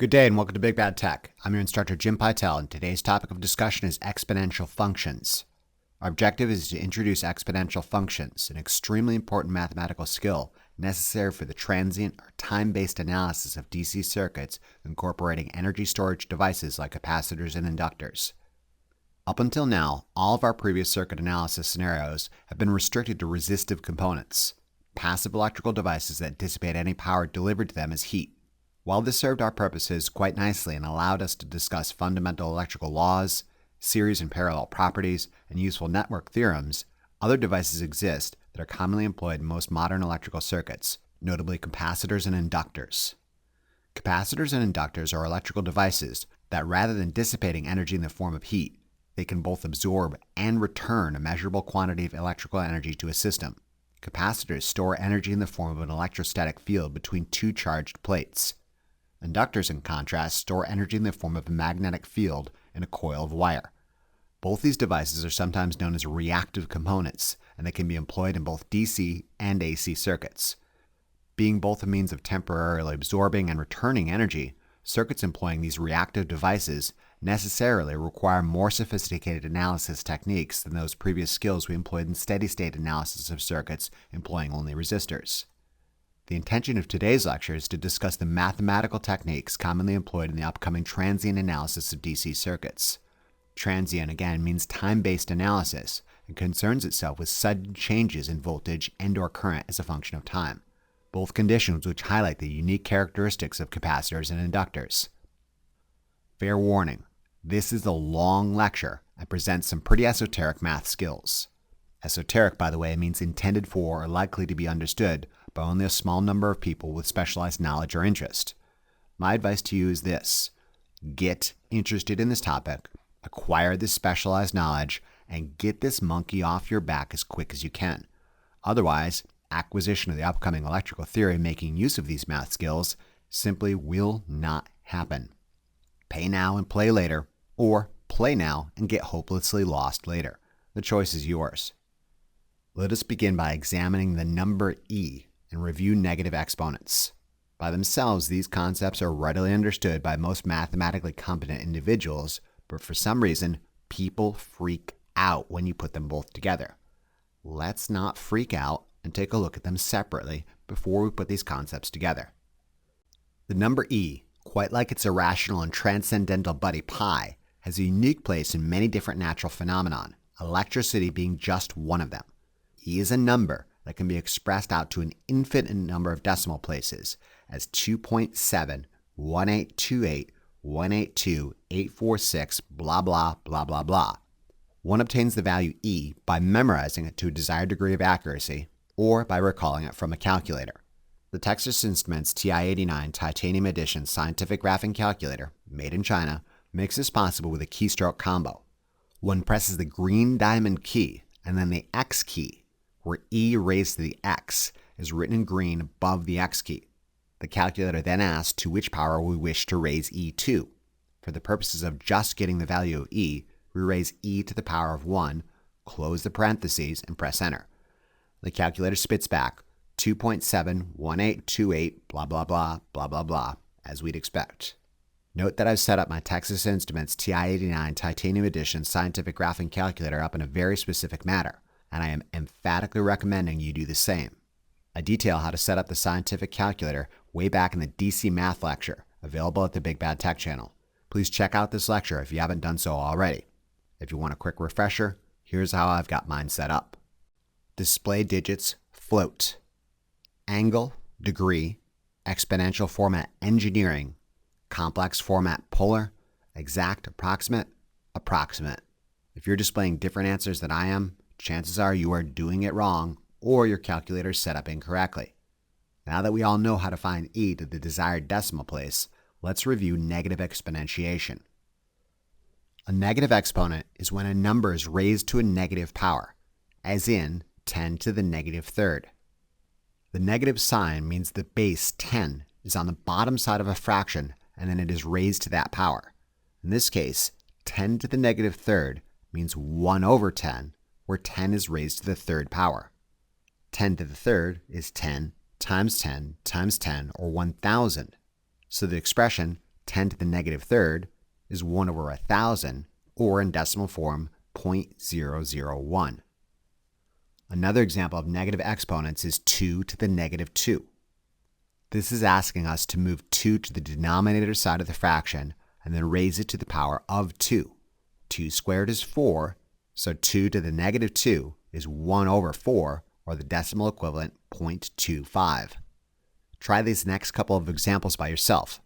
Good day and welcome to Big Bad Tech. I'm your instructor Jim Pytel, and today's topic of discussion is exponential functions. Our objective is to introduce exponential functions, an extremely important mathematical skill necessary for the transient or time-based analysis of DC circuits incorporating energy storage devices like capacitors and inductors. Up until now, all of our previous circuit analysis scenarios have been restricted to resistive components, passive electrical devices that dissipate any power delivered to them as heat. While this served our purposes quite nicely and allowed us to discuss fundamental electrical laws, series and parallel properties, and useful network theorems, other devices exist that are commonly employed in most modern electrical circuits, notably capacitors and inductors. Capacitors and inductors are electrical devices that, rather than dissipating energy in the form of heat, they can both absorb and return a measurable quantity of electrical energy to a system. Capacitors store energy in the form of an electrostatic field between two charged plates. Inductors, in contrast, store energy in the form of a magnetic field in a coil of wire. Both these devices are sometimes known as reactive components, and they can be employed in both DC and AC circuits. Being both a means of temporarily absorbing and returning energy, circuits employing these reactive devices necessarily require more sophisticated analysis techniques than those previous skills we employed in steady-state analysis of circuits employing only resistors. The intention of today's lecture is to discuss the mathematical techniques commonly employed in the upcoming transient analysis of DC circuits. Transient, again, means time-based analysis and concerns itself with sudden changes in voltage and/or current as a function of time, both conditions which highlight the unique characteristics of capacitors and inductors. Fair warning, this is a long lecture and presents some pretty esoteric math skills. Esoteric, by the way, means intended for or likely to be understood by only a small number of people with specialized knowledge or interest. My advice to you is this: get interested in this topic, acquire this specialized knowledge, and get this monkey off your back as quick as you can. Otherwise, acquisition of the upcoming electrical theory making use of these math skills simply will not happen. Pay now and play later, or play now and get hopelessly lost later. The choice is yours. Let us begin by examining the number e and review negative exponents. By themselves, these concepts are readily understood by most mathematically competent individuals, but for some reason, people freak out when you put them both together. Let's not freak out and take a look at them separately before we put these concepts together. The number e, quite like its irrational and transcendental buddy pi, has a unique place in many different natural phenomena, electricity being just one of them. E is a number that can be expressed out to an infinite number of decimal places as 2.71828182846 blah blah blah blah blah. One obtains the value E by memorizing it to a desired degree of accuracy or by recalling it from a calculator. The Texas Instruments TI-89 Titanium Edition Scientific Graphing Calculator, made in China, makes this possible with a keystroke combo. One presses the green diamond key and then the X key, where e raised to the x is written in green above the x key. The calculator then asks to which power we wish to raise e to. For the purposes of just getting the value of e, we raise e to the power of 1, close the parentheses, and press enter. The calculator spits back 2.71828 blah blah blah blah blah blah, as we'd expect. Note that I've set up my Texas Instruments TI-89 Titanium Edition Scientific Graphing Calculator up in a very specific manner, and I am emphatically recommending you do the same. I detail how to set up the scientific calculator way back in the DC Math lecture, available at the Big Bad Tech channel. Please check out this lecture if you haven't done so already. If you want a quick refresher, here's how I've got mine set up. Display digits float. Angle, degree, exponential format engineering, complex format polar, exact approximate, approximate. If you're displaying different answers than I am, chances are you are doing it wrong or your calculator is set up incorrectly. Now that we all know how to find e to the desired decimal place, let's review negative exponentiation. A negative exponent is when a number is raised to a negative power, as in 10 to the negative third. The negative sign means the base 10 is on the bottom side of a fraction and then it is raised to that power. In this case, 10 to the negative third means 1 over 10, where 10 is raised to the third power. 10 to the third is 10 times 10 times 10, or 1,000. So the expression 10 to the negative third is 1 over 1,000, or in decimal form, 0.001. Another example of negative exponents is 2 to the negative 2. This is asking us to move 2 to the denominator side of the fraction and then raise it to the power of 2. 2 squared is 4, so 2 to the negative 2 is 1 over 4, or the decimal equivalent, 0.25. Try these next couple of examples by yourself.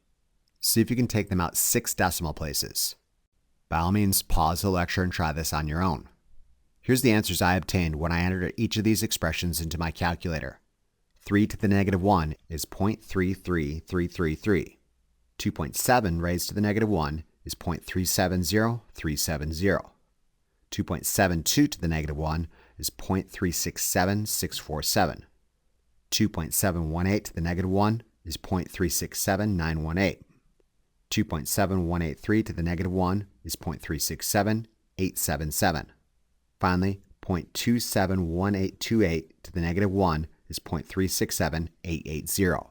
See if you can take them out 6 decimal places. By all means, pause the lecture and try this on your own. Here's the answers I obtained when I entered each of these expressions into my calculator. 3 to the negative 1 is 0.33333. 2.7 raised to the negative 1 is 0.370370. 2.72 to the negative 1 is 0.367647. 2.718 to the negative 1 is 0.367918. 2.7183 to the negative 1 is 0.367877. Finally, 0.271828 to the negative 1 is 0.367880.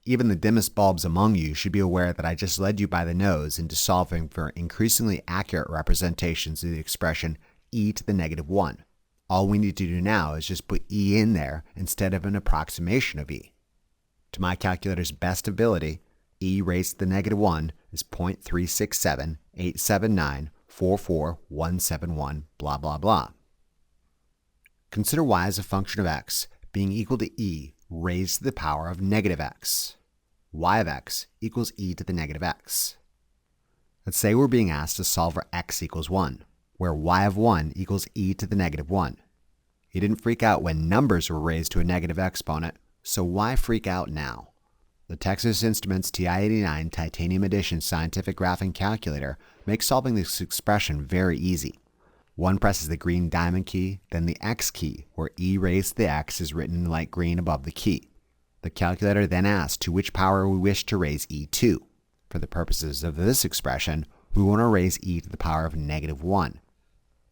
Even the dimmest bulbs among you should be aware that I just led you by the nose into solving for increasingly accurate representations of the expression e to the negative 1. All we need to do now is just put e in there instead of an approximation of e. To my calculator's best ability, e raised to the negative 1 is 0.36787944171 blah blah blah. Consider y as a function of x being equal to e raised to the power of negative x. Y of x equals e to the negative x. Let's say we're being asked to solve for x equals 1, where y of 1 equals e to the negative 1. You didn't freak out when numbers were raised to a negative exponent, so why freak out now? The Texas Instruments TI-89 Titanium Edition Scientific Graphing Calculator makes solving this expression very easy. One presses the green diamond key, then the X key, where e raised to the x is written in light green above the key. The calculator then asks to which power we wish to raise e to. For the purposes of this expression, we want to raise e to the power of negative 1.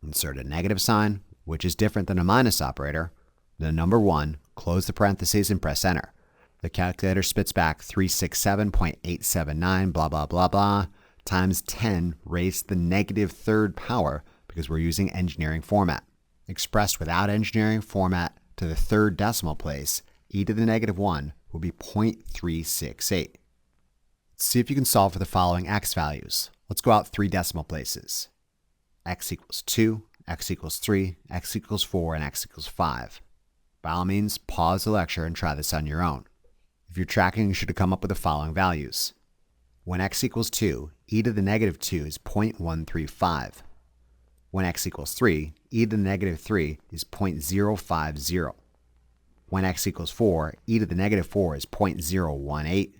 Insert a negative sign, which is different than a minus operator, the number 1, close the parentheses and press enter. The calculator spits back 367.879 blah blah blah blah times 10 raised to the negative third power, because we're using engineering format. Expressed without engineering format to the third decimal place, e to the negative 1 will be 0.368. See if you can solve for the following x values. Let's go out 3 decimal places. X equals 2, x equals 3, x equals 4, and x equals 5. By all means, pause the lecture and try this on your own. If you're tracking, you should come up with the following values. When x equals 2, e to the negative 2 is 0.135. When x equals 3, e to the negative 3 is 0.050. When x equals 4, e to the negative 4 is 0.018.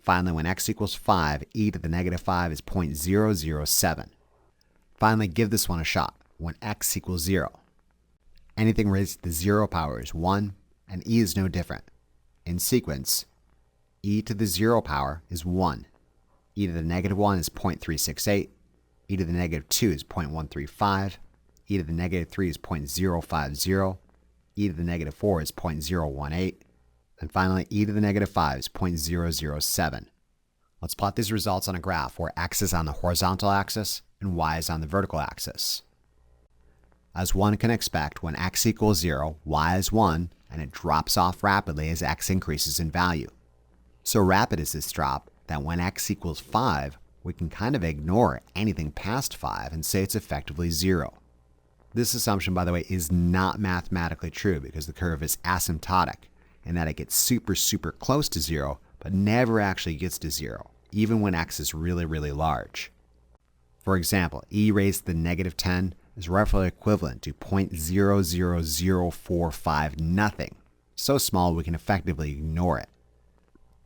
Finally, when x equals 5, e to the negative 5 is 0.007. Finally, give this one a shot. When x equals 0. Anything raised to the 0 power is 1, and e is no different. In sequence, e to the 0 power is 1. E to the negative 1 is 0.368. E to the negative 2 is 0.135, e to the negative 3 is 0.050, e to the negative 4 is 0.018, and finally e to the negative 5 is 0.007. Let's plot these results on a graph where x is on the horizontal axis and y is on the vertical axis. As one can expect, when x equals 0, y is 1, and it drops off rapidly as x increases in value. So rapid is this drop that when x equals 5, we can kind of ignore anything past 5 and say it's effectively 0. This assumption, by the way, is not mathematically true because the curve is asymptotic in that it gets super close to 0, but never actually gets to 0, even when x is really large. For example, e raised to the negative 10 is roughly equivalent to 0.00045 nothing, so small we can effectively ignore it.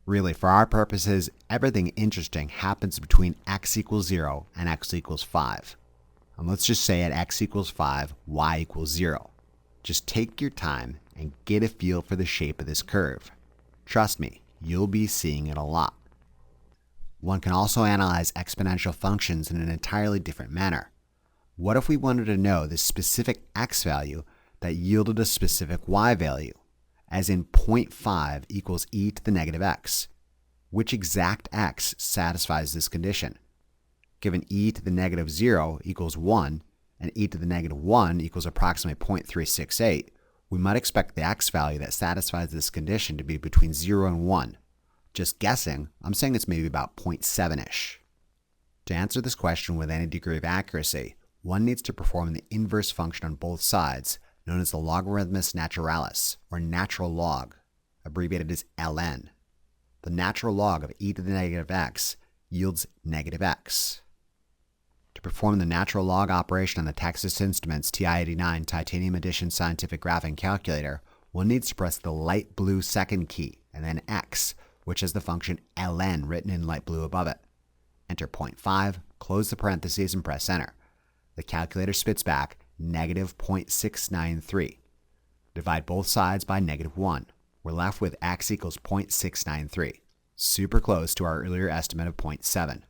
Really, for our purposes, everything interesting happens between x equals 0 and x equals 5. And let's just say at x equals 5, y equals 0. Just take your time and get a feel for the shape of this curve. Trust me, you'll be seeing it a lot. One can also analyze exponential functions in an entirely different manner. What if we wanted to know the specific x value that yielded a specific y value, as in 0.5 equals e to the negative x? Which exact x satisfies this condition? Given e to the negative 0 equals 1 and e to the negative 1 equals approximately 0.368, we might expect the x value that satisfies this condition to be between 0 and 1. Just guessing, I'm saying it's maybe about 0.7-ish. To answer this question with any degree of accuracy, one needs to perform the inverse function on both sides, known as the logarithmus naturalis, or natural log, abbreviated as ln. The natural log of e to the negative x yields negative x. To perform the natural log operation on the Texas Instruments TI-89 Titanium Edition Scientific Graphing Calculator, one needs to press the light blue second key and then x, which has the function ln written in light blue above it. Enter 0.5, close the parentheses, and press enter. The calculator spits back negative 0.693. Divide both sides by negative 1. We're left with x equals 0.693, super close to our earlier estimate of 0.7.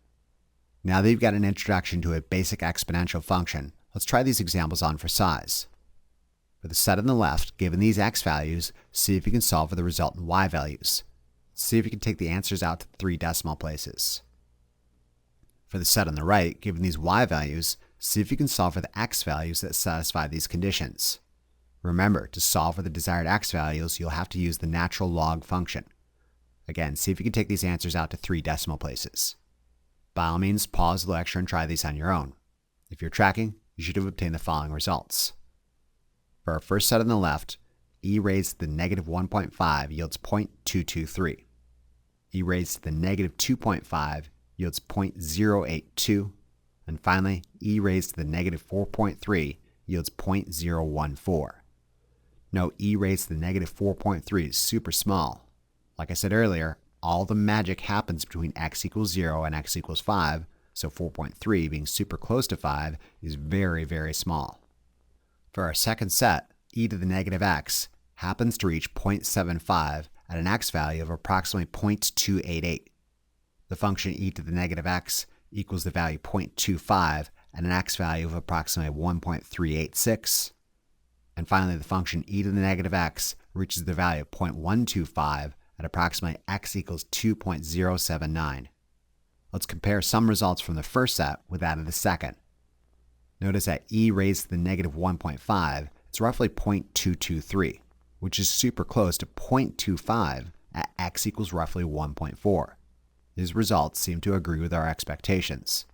Now that you've got an introduction to a basic exponential function, let's try these examples on for size. For the set on the left, given these x values, see if you can solve for the resultant y values. See if you can take the answers out to 3 decimal places. For the set on the right, given these y values, see if you can solve for the x values that satisfy these conditions. Remember, to solve for the desired x values, you'll have to use the natural log function. Again, see if you can take these answers out to 3 decimal places. By all means, pause the lecture and try these on your own. If you're tracking, you should have obtained the following results. For our first set on the left, e raised to the negative 1.5 yields 0.223. E raised to the negative 2.5 yields 0.082. And finally, e raised to the negative 4.3 yields 0.014. Note e raised to the negative 4.3 is super small. Like I said earlier, all the magic happens between x equals 0 and x equals 5, so 4.3 being super close to 5 is very, very small. For our second set, e to the negative x happens to reach 0.75 at an x value of approximately 0.288. The function e to the negative x equals the value 0.25 at an x value of approximately 1.386. And finally, the function e to the negative x reaches the value of 0.125 at approximately x equals 2.079. Let's compare some results from the first set with that of the second. Notice that e raised to the negative 1.5 is roughly 0.223, which is super close to 0.25 at x equals roughly 1.4. These results seem to agree with our expectations.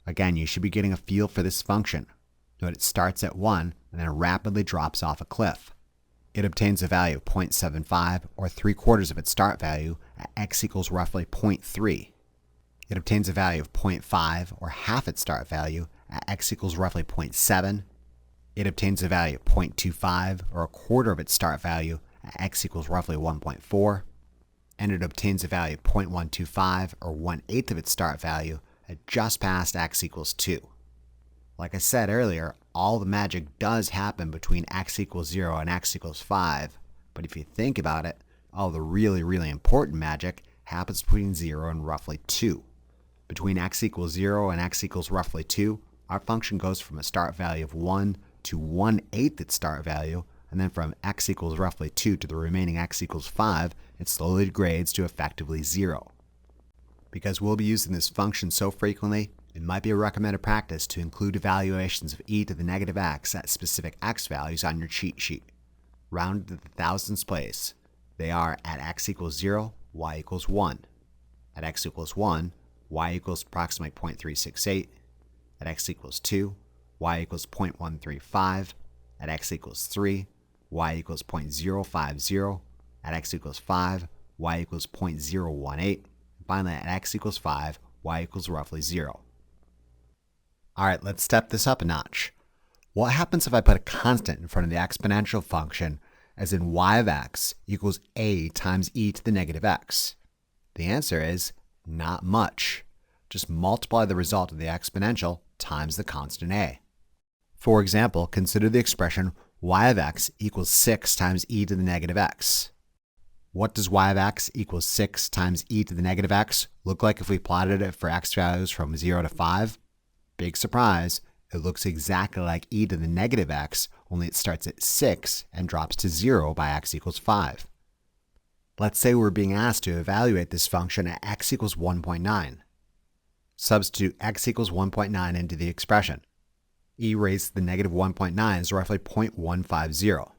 Again, you should be getting a feel for this function. Note it starts at 1 and then rapidly drops off a cliff. It obtains a value of 0.75, or 3/4 of its start value, at x equals roughly 0.3. It obtains a value of 0.5, or half its start value, at x equals roughly 0.7. It obtains a value of 0.25, or 1/4 of its start value, at x equals roughly 1.4. And it obtains a value of 0.125, or 1/8 of its start value, at just past x equals 2. Like I said earlier, all the magic does happen between x equals 0 and x equals 5, but if you think about it, all the really, really important magic happens between 0 and roughly 2. Between x equals 0 and x equals roughly 2, our function goes from a start value of 1 to 1/8 its start value, and then from x equals roughly 2 to the remaining x equals 5, it slowly degrades to effectively 0. Because we'll be using this function so frequently, it might be a recommended practice to include evaluations of e to the negative x at specific x values on your cheat sheet. Rounded to the thousandths place, they are at x equals 0, y equals 1. At x equals 1, y equals approximately 0.368. At x equals 2, y equals 0.135. At x equals 3, y equals 0.050. At x equals 5, y equals 0.018. Finally, at x equals 5, y equals roughly 0. Alright, let's step this up a notch. What happens if I put a constant in front of the exponential function, as in y of x equals a times e to the negative x? The answer is not much. Just multiply the result of the exponential times the constant a. For example, consider the expression y of x equals 6 times e to the negative x. What does y of x equals 6 times e to the negative x look like if we plotted it for x values from 0 to 5? Big surprise, it looks exactly like e to the negative x, only it starts at 6 and drops to 0 by x equals 5. Let's say we're being asked to evaluate this function at x equals 1.9. Substitute x equals 1.9 into the expression. E raised to the negative 1.9 is roughly 0.150.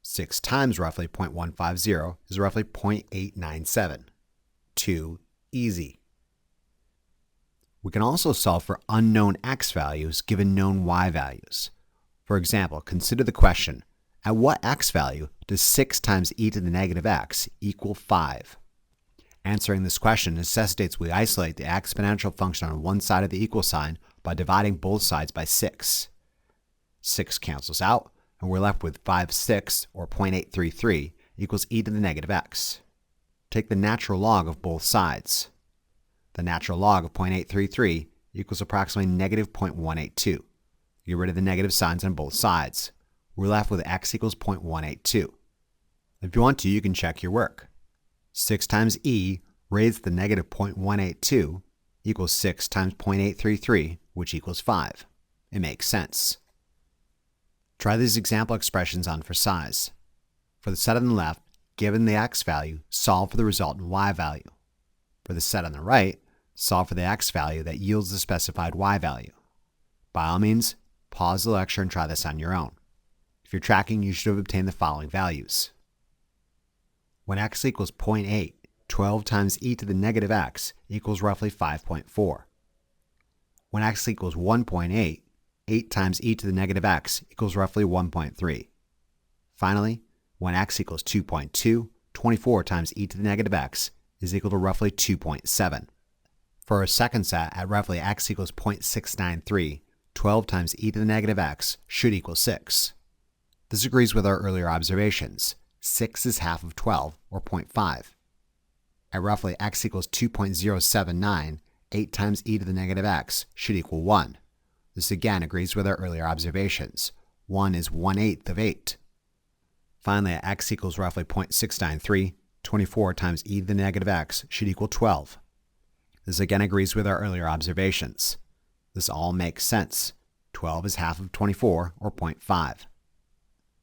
6 times roughly 0.150 is roughly 0.897. Too easy. We can also solve for unknown x values given known y values. For example, consider the question, at what x value does 6 times e to the negative x equal 5? Answering this question necessitates we isolate the exponential function on one side of the equal sign by dividing both sides by 6. 6 cancels out, and we're left with 5/6, or 0.833, equals e to the negative x. Take the natural log of both sides. The natural log of 0.833 equals approximately negative 0.182. Get rid of the negative signs on both sides. We're left with x equals 0.182. If you want to, you can check your work. 6 times e raised to the negative 0.182 equals 6 times 0.833, which equals 5. It makes sense. Try these example expressions on for size. For the set on the left, given the x value, solve for the resultant y value. For the set on the right, solve for the x value that yields the specified y value. By all means, pause the lecture and try this on your own. If you're tracking, you should have obtained the following values. When x equals 0.8, 12 times e to the negative x equals roughly 5.4. When x equals 1.8, 8 times e to the negative x equals roughly 1.3. Finally, when x equals 2.2, 24 times e to the negative x is equal to roughly 2.7. For our second set at roughly x equals 0.693, 12 times e to the negative x should equal 6. This agrees with our earlier observations. 6 is half of 12, or 0.5. At roughly x equals 2.079, 8 times e to the negative x should equal 1. This again agrees with our earlier observations. 1 is 1/8 of 8. Finally, at x equals roughly 0.693, 24 times e to the negative x should equal 12. This again agrees with our earlier observations. This all makes sense. 12 is half of 24, or 0.5.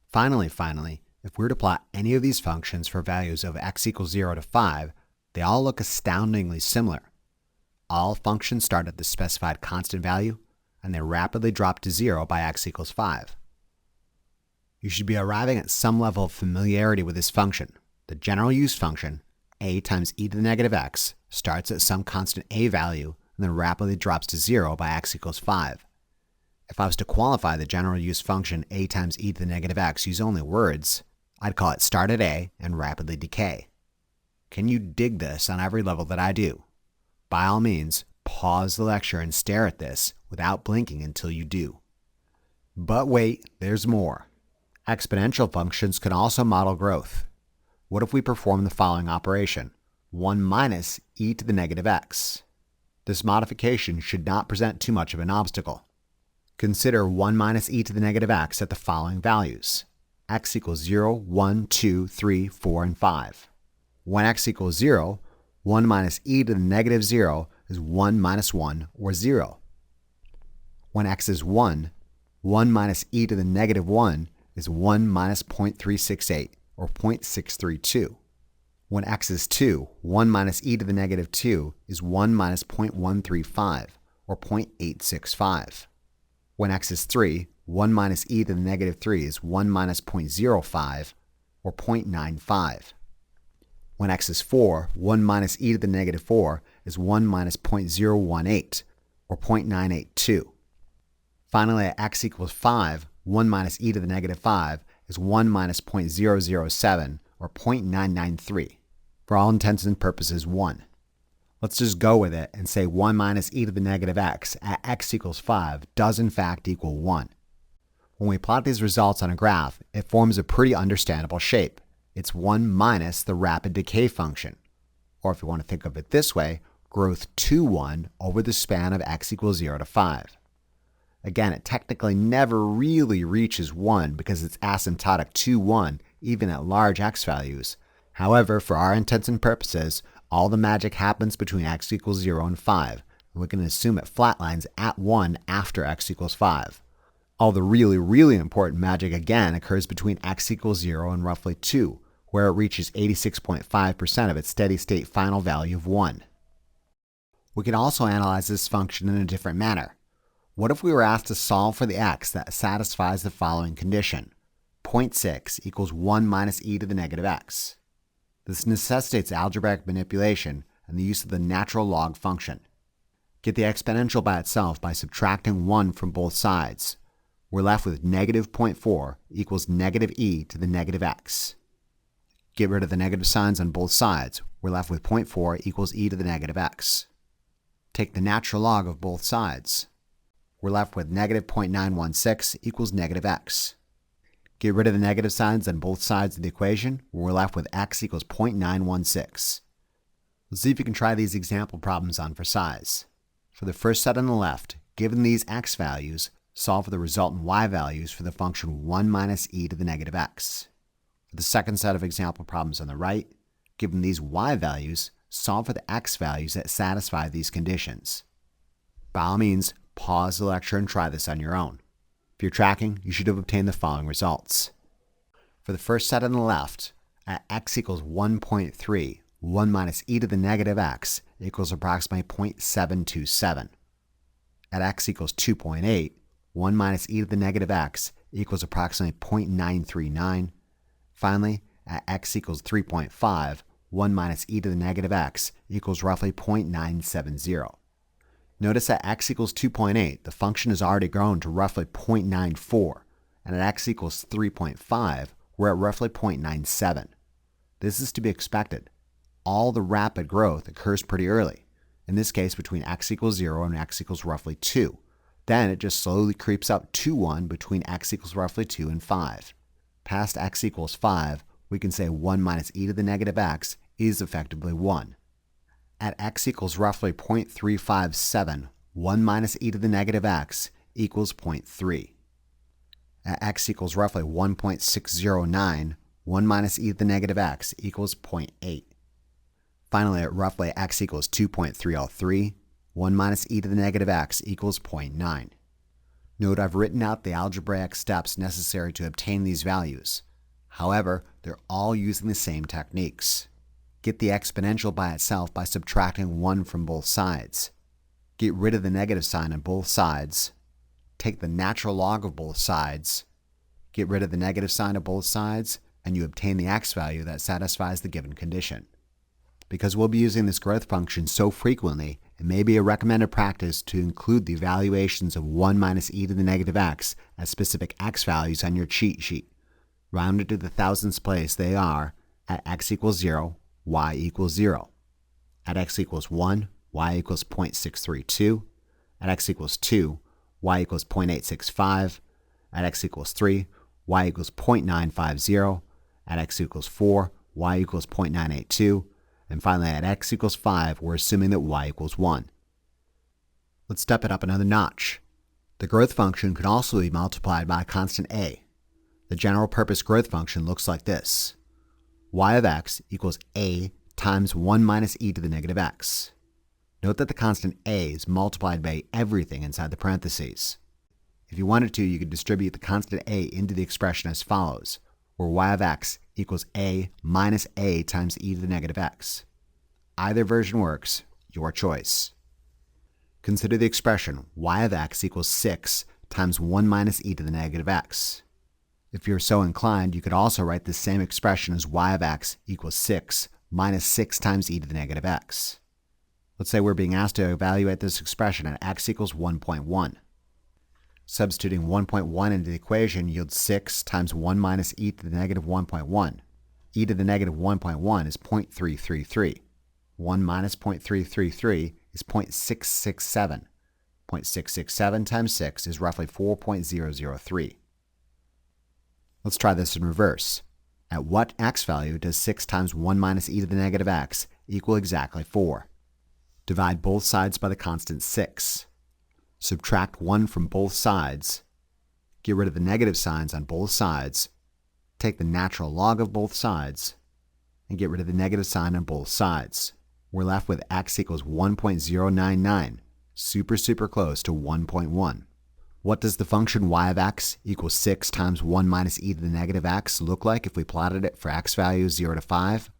Finally, if we were to plot any of these functions for values of x equals 0 to 5, they all look astoundingly similar. All functions start at the specified constant value, and they rapidly drop to 0 by x equals 5. You should be arriving at some level of familiarity with this function. The general use function, a times e to the negative x, starts at some constant a value and then rapidly drops to 0 by x equals 5. If I was to qualify the general use function a times e to the negative x use only words, I'd call it start at a and rapidly decay. Can you dig this on every level that I do? By all means, pause the lecture and stare at this without blinking until you do. But wait, there's more. Exponential functions can also model growth. What if we perform the following operation? 1 minus e to the negative x. This modification should not present too much of an obstacle. Consider 1 minus e to the negative x at the following values. X equals 0, 1, 2, 3, 4, and 5. When x equals 0, 1 minus e to the negative 0 is 1 minus 1, or 0. When x is 1, 1 minus e to the negative 1 is 1 minus 0.368, or 0.632. When x is 2, 1 minus e to the negative 2 is 1 minus 0.135, or 0.865. When x is 3, 1 minus e to the negative 3 is 1 minus 0.05, or 0.95. When x is 4, 1 minus e to the negative 4 is 1 minus 0.018, or 0.982. Finally, at x equals 5, 1 minus e to the negative 5 is 1 minus 0.007, or 0.993. For all intents and purposes, 1. Let's just go with it and say 1 minus e to the negative x at x equals 5 does in fact equal 1. When we plot these results on a graph, it forms a pretty understandable shape. It's 1 minus the rapid decay function. Or if you want to think of it this way, growth to 1 over the span of x equals 0 to 5. Again, it technically never really reaches 1 because it's asymptotic to 1 even at large x values. However, for our intents and purposes, all the magic happens between x equals 0 and 5, and we can assume it flatlines at 1 after x equals 5. All the really important magic again occurs between x equals 0 and roughly 2, where it reaches 86.5% of its steady-state final value of 1. We can also analyze this function in a different manner. What if we were asked to solve for the x that satisfies the following condition? 0.6 equals 1 minus e to the negative x. This necessitates algebraic manipulation and the use of the natural log function. Get the exponential by itself by subtracting 1 from both sides. We're left with negative 0.4 equals negative e to the negative x. Get rid of the negative signs on both sides. We're left with 0.4 equals e to the negative x. Take the natural log of both sides. We're left with negative 0.916 equals negative x. Get rid of the negative signs on both sides of the equation. We're left with x equals 0.916. Let's see if you can try these example problems on for size. For the first set on the left, given these x values, solve for the resultant y values for the function 1 minus e to the negative x. For the second set of example problems on the right, given these y values, solve for the x values that satisfy these conditions. By all means, pause the lecture and try this on your own. If you're tracking, you should have obtained the following results. For the first set on the left, at x equals 1.3, 1 minus e to the negative x equals approximately 0.727. At x equals 2.8, 1 minus e to the negative x equals approximately 0.939. Finally, at x equals 3.5, 1 minus e to the negative x equals roughly 0.970. Notice at x equals 2.8, the function has already grown to roughly 0.94, and at x equals 3.5, we're at roughly 0.97. This is to be expected. All the rapid growth occurs pretty early, in this case between x equals 0 and x equals roughly 2. Then it just slowly creeps up to 1 between x equals roughly 2 and 5. Past x equals 5, we can say 1 minus e to the negative x is effectively 1. At x equals roughly 0.357, 1 minus e to the negative x equals 0.3. At x equals roughly 1.609, 1 minus e to the negative x equals 0.8. Finally, at roughly x equals 2.303, 1 minus e to the negative x equals 0.9. Note I've written out the algebraic steps necessary to obtain these values. However, they're all using the same techniques. Get the exponential by itself by subtracting 1 from both sides. Get rid of the negative sign on both sides. Take the natural log of both sides. Get rid of the negative sign of both sides, and you obtain the x value that satisfies the given condition. Because we'll be using this growth function so frequently, it may be a recommended practice to include the evaluations of 1 minus e to the negative x as specific x values on your cheat sheet. Rounded to the thousandths place, they are at x equals 0, y equals 0. At x equals 1, y equals 0.632. At x equals 2, y equals 0.865. At x equals 3, y equals 0.950. At x equals 4, y equals 0.982. And finally, at x equals 5, we're assuming that y equals 1. Let's step it up another notch. The growth function could also be multiplied by a constant a. The general purpose growth function looks like this. Y of x equals a times 1 minus e to the negative x. Note that the constant a is multiplied by everything inside the parentheses. If you wanted to, you could distribute the constant a into the expression as follows, where y of x equals a minus a times e to the negative x. Either version works, your choice. Consider the expression y of x equals 6 times 1 minus e to the negative x. If you're so inclined, you could also write the same expression as y of x equals 6 minus 6 times e to the negative x. Let's say we're being asked to evaluate this expression at x equals 1.1. Substituting 1.1 into the equation yields 6 times 1 minus e to the negative 1.1. E to the negative 1.1 is 0.333. 1 minus 0.333 is 0.667. 0.667 times 6 is roughly 4.003. Let's try this in reverse. At what x value does 6 times 1 minus e to the negative x equal exactly 4? Divide both sides by the constant 6. Subtract 1 from both sides. Get rid of the negative signs on both sides. Take the natural log of both sides. And get rid of the negative sign on both sides. We're left with x equals 1.099, super close to 1.1. What does the function y of x equals 6 times 1 minus e to the negative x look like if we plotted it for x values 0 to 5?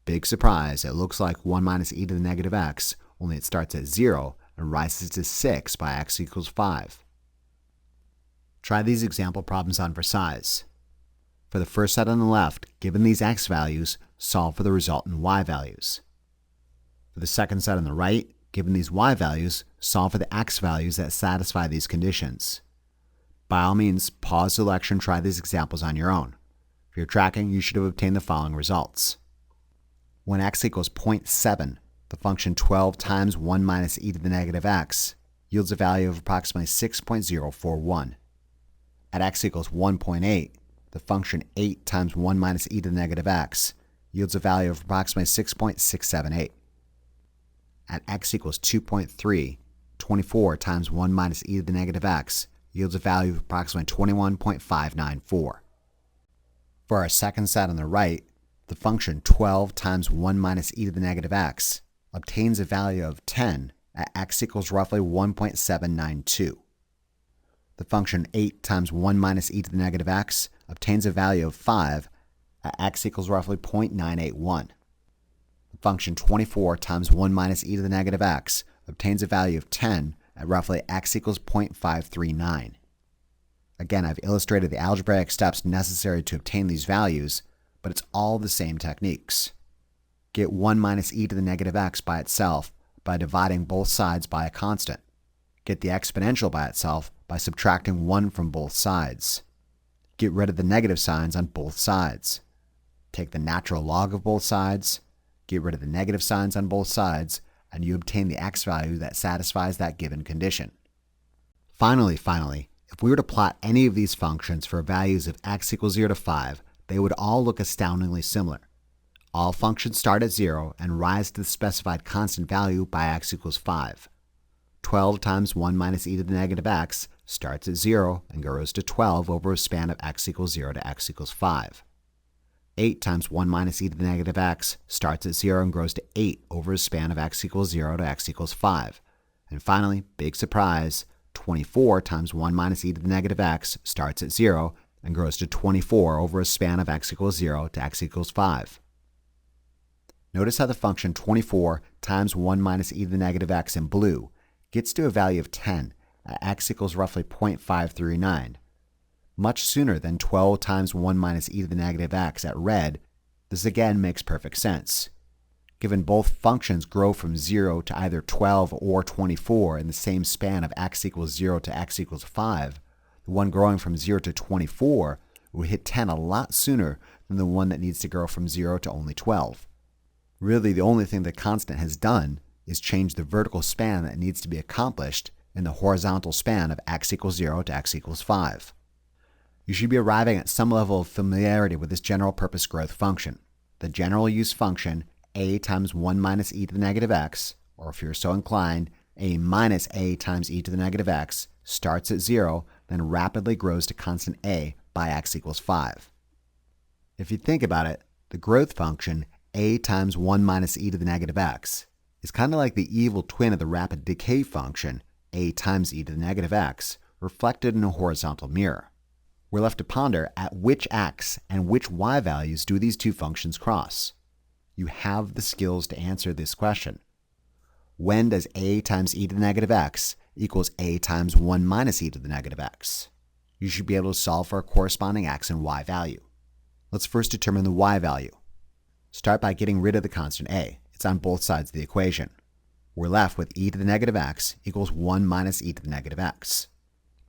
Big surprise, it looks like 1 minus e to the negative x, only it starts at 0 and rises to 6 by x equals 5. Try these example problems on for size. For the first set on the left, given these x values, solve for the resultant y values. For the second set on the right, given these y values, solve for the x values that satisfy these conditions. By all means, pause the lecture and try these examples on your own. If you're tracking, you should have obtained the following results. When x equals 0.7, the function 12 times 1 minus e to the negative x yields a value of approximately 6.041. At x equals 1.8, the function 8 times 1 minus e to the negative x yields a value of approximately 6.678. At x equals 2.3, 24 times 1 minus e to the negative x yields a value of approximately 21.594. For our second set on the right, the function 12 times 1 minus e to the negative x obtains a value of 10 at x equals roughly 1.792. The function 8 times 1 minus e to the negative x obtains a value of 5 at x equals roughly 0.981. The function 24 times 1 minus e to the negative x obtains a value of 10 at roughly x equals 0.539. Again, I've illustrated the algebraic steps necessary to obtain these values, but it's all the same techniques. Get 1 minus e to the negative x by itself by dividing both sides by a constant. Get the exponential by itself by subtracting 1 from both sides. Get rid of the negative signs on both sides. Take the natural log of both sides, get rid of the negative signs on both sides, and you obtain the x value that satisfies that given condition. Finally, if we were to plot any of these functions for values of x equals 0 to 5, they would all look astoundingly similar. All functions start at 0 and rise to the specified constant value by x equals 5. 12 times 1 minus e to the negative x starts at 0 and grows to 12 over a span of x equals 0 to x equals 5. 8 times 1 minus e to the negative x starts at 0 and grows to 8 over a span of x equals 0 to x equals 5. And finally, big surprise, 24 times 1 minus e to the negative x starts at 0 and grows to 24 over a span of x equals 0 to x equals 5. Notice how the function 24 times 1 minus e to the negative x in blue gets to a value of 10 at x equals roughly 0.539. Much sooner than 12 times 1 minus e to the negative x at red, this again makes perfect sense. Given both functions grow from 0 to either 12 or 24 in the same span of x equals 0 to x equals 5, the one growing from 0 to 24 will hit 10 a lot sooner than the one that needs to grow from 0 to only 12. Really, the only thing the constant has done is change the vertical span that needs to be accomplished in the horizontal span of x equals 0 to x equals 5. You should be arriving at some level of familiarity with this general purpose growth function. The general use function a times 1 minus e to the negative x, or if you're so inclined, a minus a times e to the negative x, starts at 0, then rapidly grows to constant a by x equals 5. If you think about it, the growth function a times 1 minus e to the negative x is kind of like the evil twin of the rapid decay function a times e to the negative x, reflected in a horizontal mirror. We're left to ponder at which x and which y values do these two functions cross. You have the skills to answer this question. When does a times e to the negative x equals a times 1 minus e to the negative x? You should be able to solve for a corresponding x and y value. Let's first determine the y value. Start by getting rid of the constant a. It's on both sides of the equation. We're left with e to the negative x equals 1 minus e to the negative x.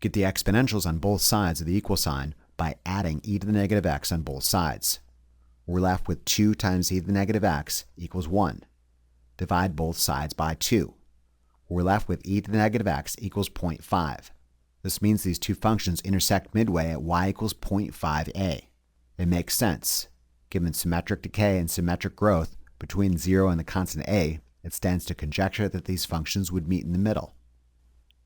Get the exponentials on both sides of the equal sign by adding e to the negative x on both sides. We're left with 2 times e to the negative x equals 1. Divide both sides by 2. We're left with e to the negative x equals 0.5. This means these two functions intersect midway at y equals 0.5a. It makes sense. Given symmetric decay and symmetric growth between 0 and the constant a, it stands to conjecture that these functions would meet in the middle.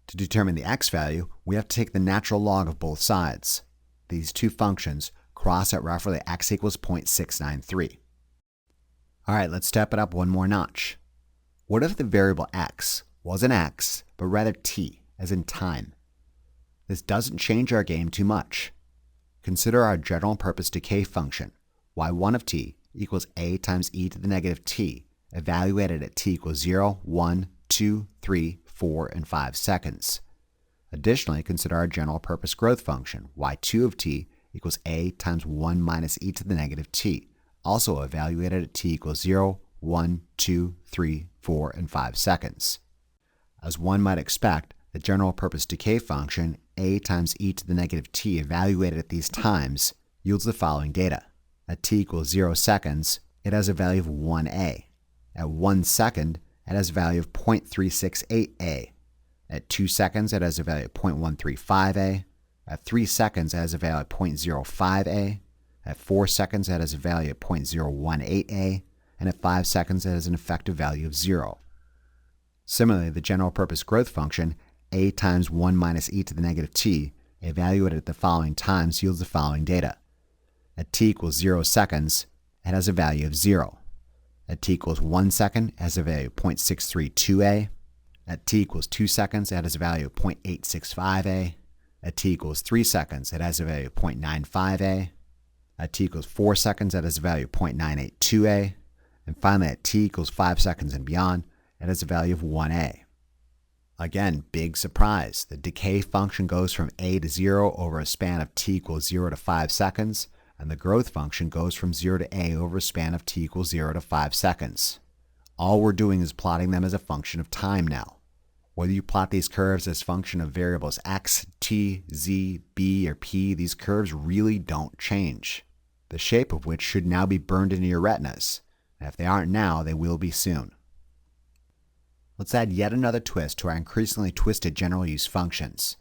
To determine the x value, we have to take the natural log of both sides. These two functions cross at roughly x equals 0.693. All right, let's step it up one more notch. What if the variable x wasn't x, but rather t, as in time? This doesn't change our game too much. Consider our general purpose decay function, y1 of t equals a times e to the negative t, evaluated at t equals 0, 1, 2, 3, 4, and 5 seconds. Additionally, consider our general purpose growth function, y2 of t equals a times 1 minus e to the negative t, also evaluated at t equals 0, 1, 2, 3, 4, and 5 seconds. As one might expect, the general purpose decay function, a times e to the negative t evaluated at these times, yields the following data. At t equals 0 seconds, it has a value of 1a. At 1 second, it has a value of 0.368a. At 2 seconds, it has a value of 0.135a. At 3 seconds, it has a value of 0.05a. At 4 seconds, it has a value of 0.018a. And at 5 seconds, it has an effective value of 0. Similarly, the general purpose growth function, a times 1 minus e to the negative t, evaluated at the following times, yields the following data. At t equals 0 seconds, it has a value of 0. At t equals 1 second, it has a value of 0.632a. At t equals 2 seconds, it has a value of 0.865a. At t equals 3 seconds, it has a value of 0.95a. At t equals 4 seconds, it has a value of 0.982a. And finally, at t equals 5 seconds and beyond, it has a value of 1a. Again, big surprise. The decay function goes from a to 0 over a span of t equals 0 to 5 seconds, and the growth function goes from 0 to a over a span of t equals 0 to 5 seconds. All we're doing is plotting them as a function of time now. Whether you plot these curves as function of variables x, t, z, b, or p, these curves really don't change, the shape of which should now be burned into your retinas. And if they aren't now, they will be soon. Let's add yet another twist to our increasingly twisted general use functions.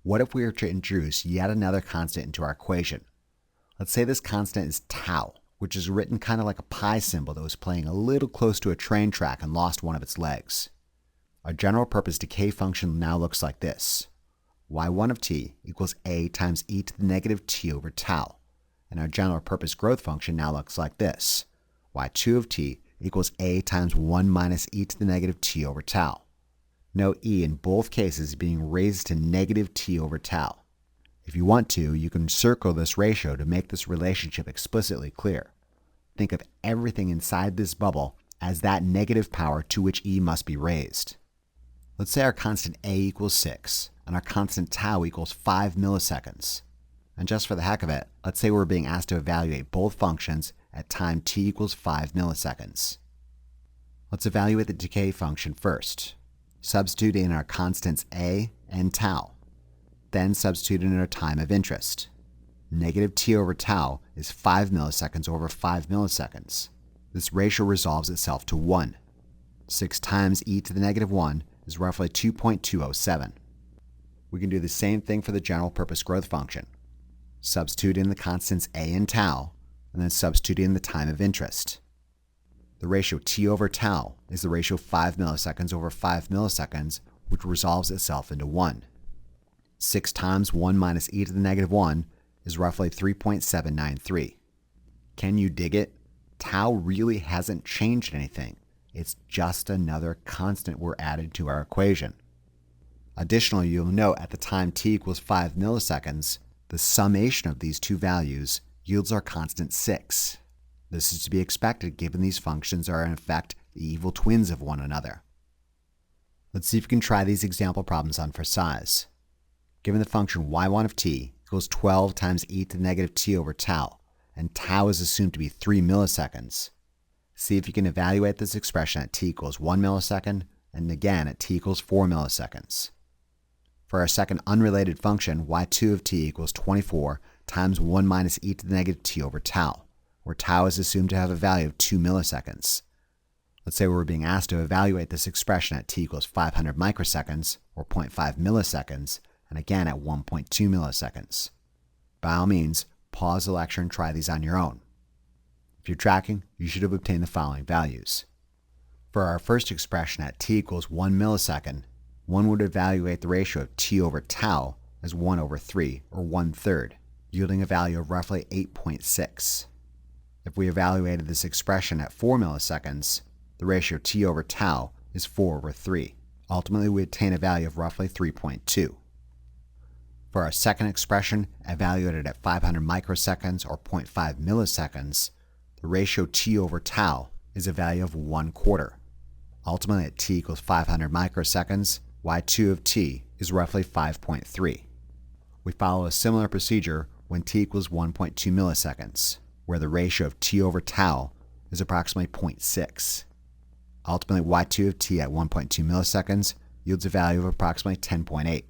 What if we were to introduce yet another constant into our equation? Let's say this constant is tau, which is written kind of like a pi symbol that was playing a little close to a train track and lost one of its legs. Our general purpose decay function now looks like this. y1 of t equals a times e to the negative t over tau. And our general purpose growth function now looks like this. y2 of t equals a times 1 minus e to the negative t over tau. Note e in both cases being raised to negative t over tau. If you want to, you can circle this ratio to make this relationship explicitly clear. Think of everything inside this bubble as that negative power to which e must be raised. Let's say our constant a equals 6, and our constant tau equals 5 milliseconds. And just for the heck of it, let's say we're being asked to evaluate both functions at time t equals 5 milliseconds. Let's evaluate the decay function first. Substitute in our constants a and tau. Then substitute in our time of interest. Negative t over tau is 5 milliseconds over 5 milliseconds. This ratio resolves itself to 1. 6 times e to the negative 1 is roughly 2.207. We can do the same thing for the general purpose growth function. Substitute in the constants a and tau, and then substitute in the time of interest. The ratio t over tau is the ratio 5 milliseconds over 5 milliseconds, which resolves itself into 1. 6 times 1 minus e to the negative 1 is roughly 3.793. Can you dig it? Tau really hasn't changed anything. It's just another constant we're added to our equation. Additionally, you'll note at the time t equals 5 milliseconds, the summation of these two values yields our constant 6. This is to be expected given these functions are in effect the evil twins of one another. Let's see if we can try these example problems on for size. Given the function y1 of t equals 12 times e to the negative t over tau, and tau is assumed to be 3 milliseconds, see if you can evaluate this expression at t equals 1 millisecond, and again at t equals 4 milliseconds. For our second unrelated function, y2 of t equals 24 times 1 minus e to the negative t over tau, where tau is assumed to have a value of 2 milliseconds. Let's say we're being asked to evaluate this expression at t equals 500 microseconds, or 0.5 milliseconds, and again at 1.2 milliseconds. By all means, pause the lecture and try these on your own. If you're tracking, you should have obtained the following values. For our first expression at t equals 1 millisecond, one would evaluate the ratio of t over tau as 1 over 3, or 1/3, yielding a value of roughly 8.6. If we evaluated this expression at 4 milliseconds, the ratio t over tau is 4 over 3. Ultimately, we attain a value of roughly 3.2. For our second expression, evaluated at 500 microseconds or 0.5 milliseconds, the ratio t over tau is a value of 1/4. Ultimately, at t equals 500 microseconds, y2 of t is roughly 5.3. We follow a similar procedure when t equals 1.2 milliseconds, where the ratio of t over tau is approximately 0.6. Ultimately, y2 of t at 1.2 milliseconds yields a value of approximately 10.8.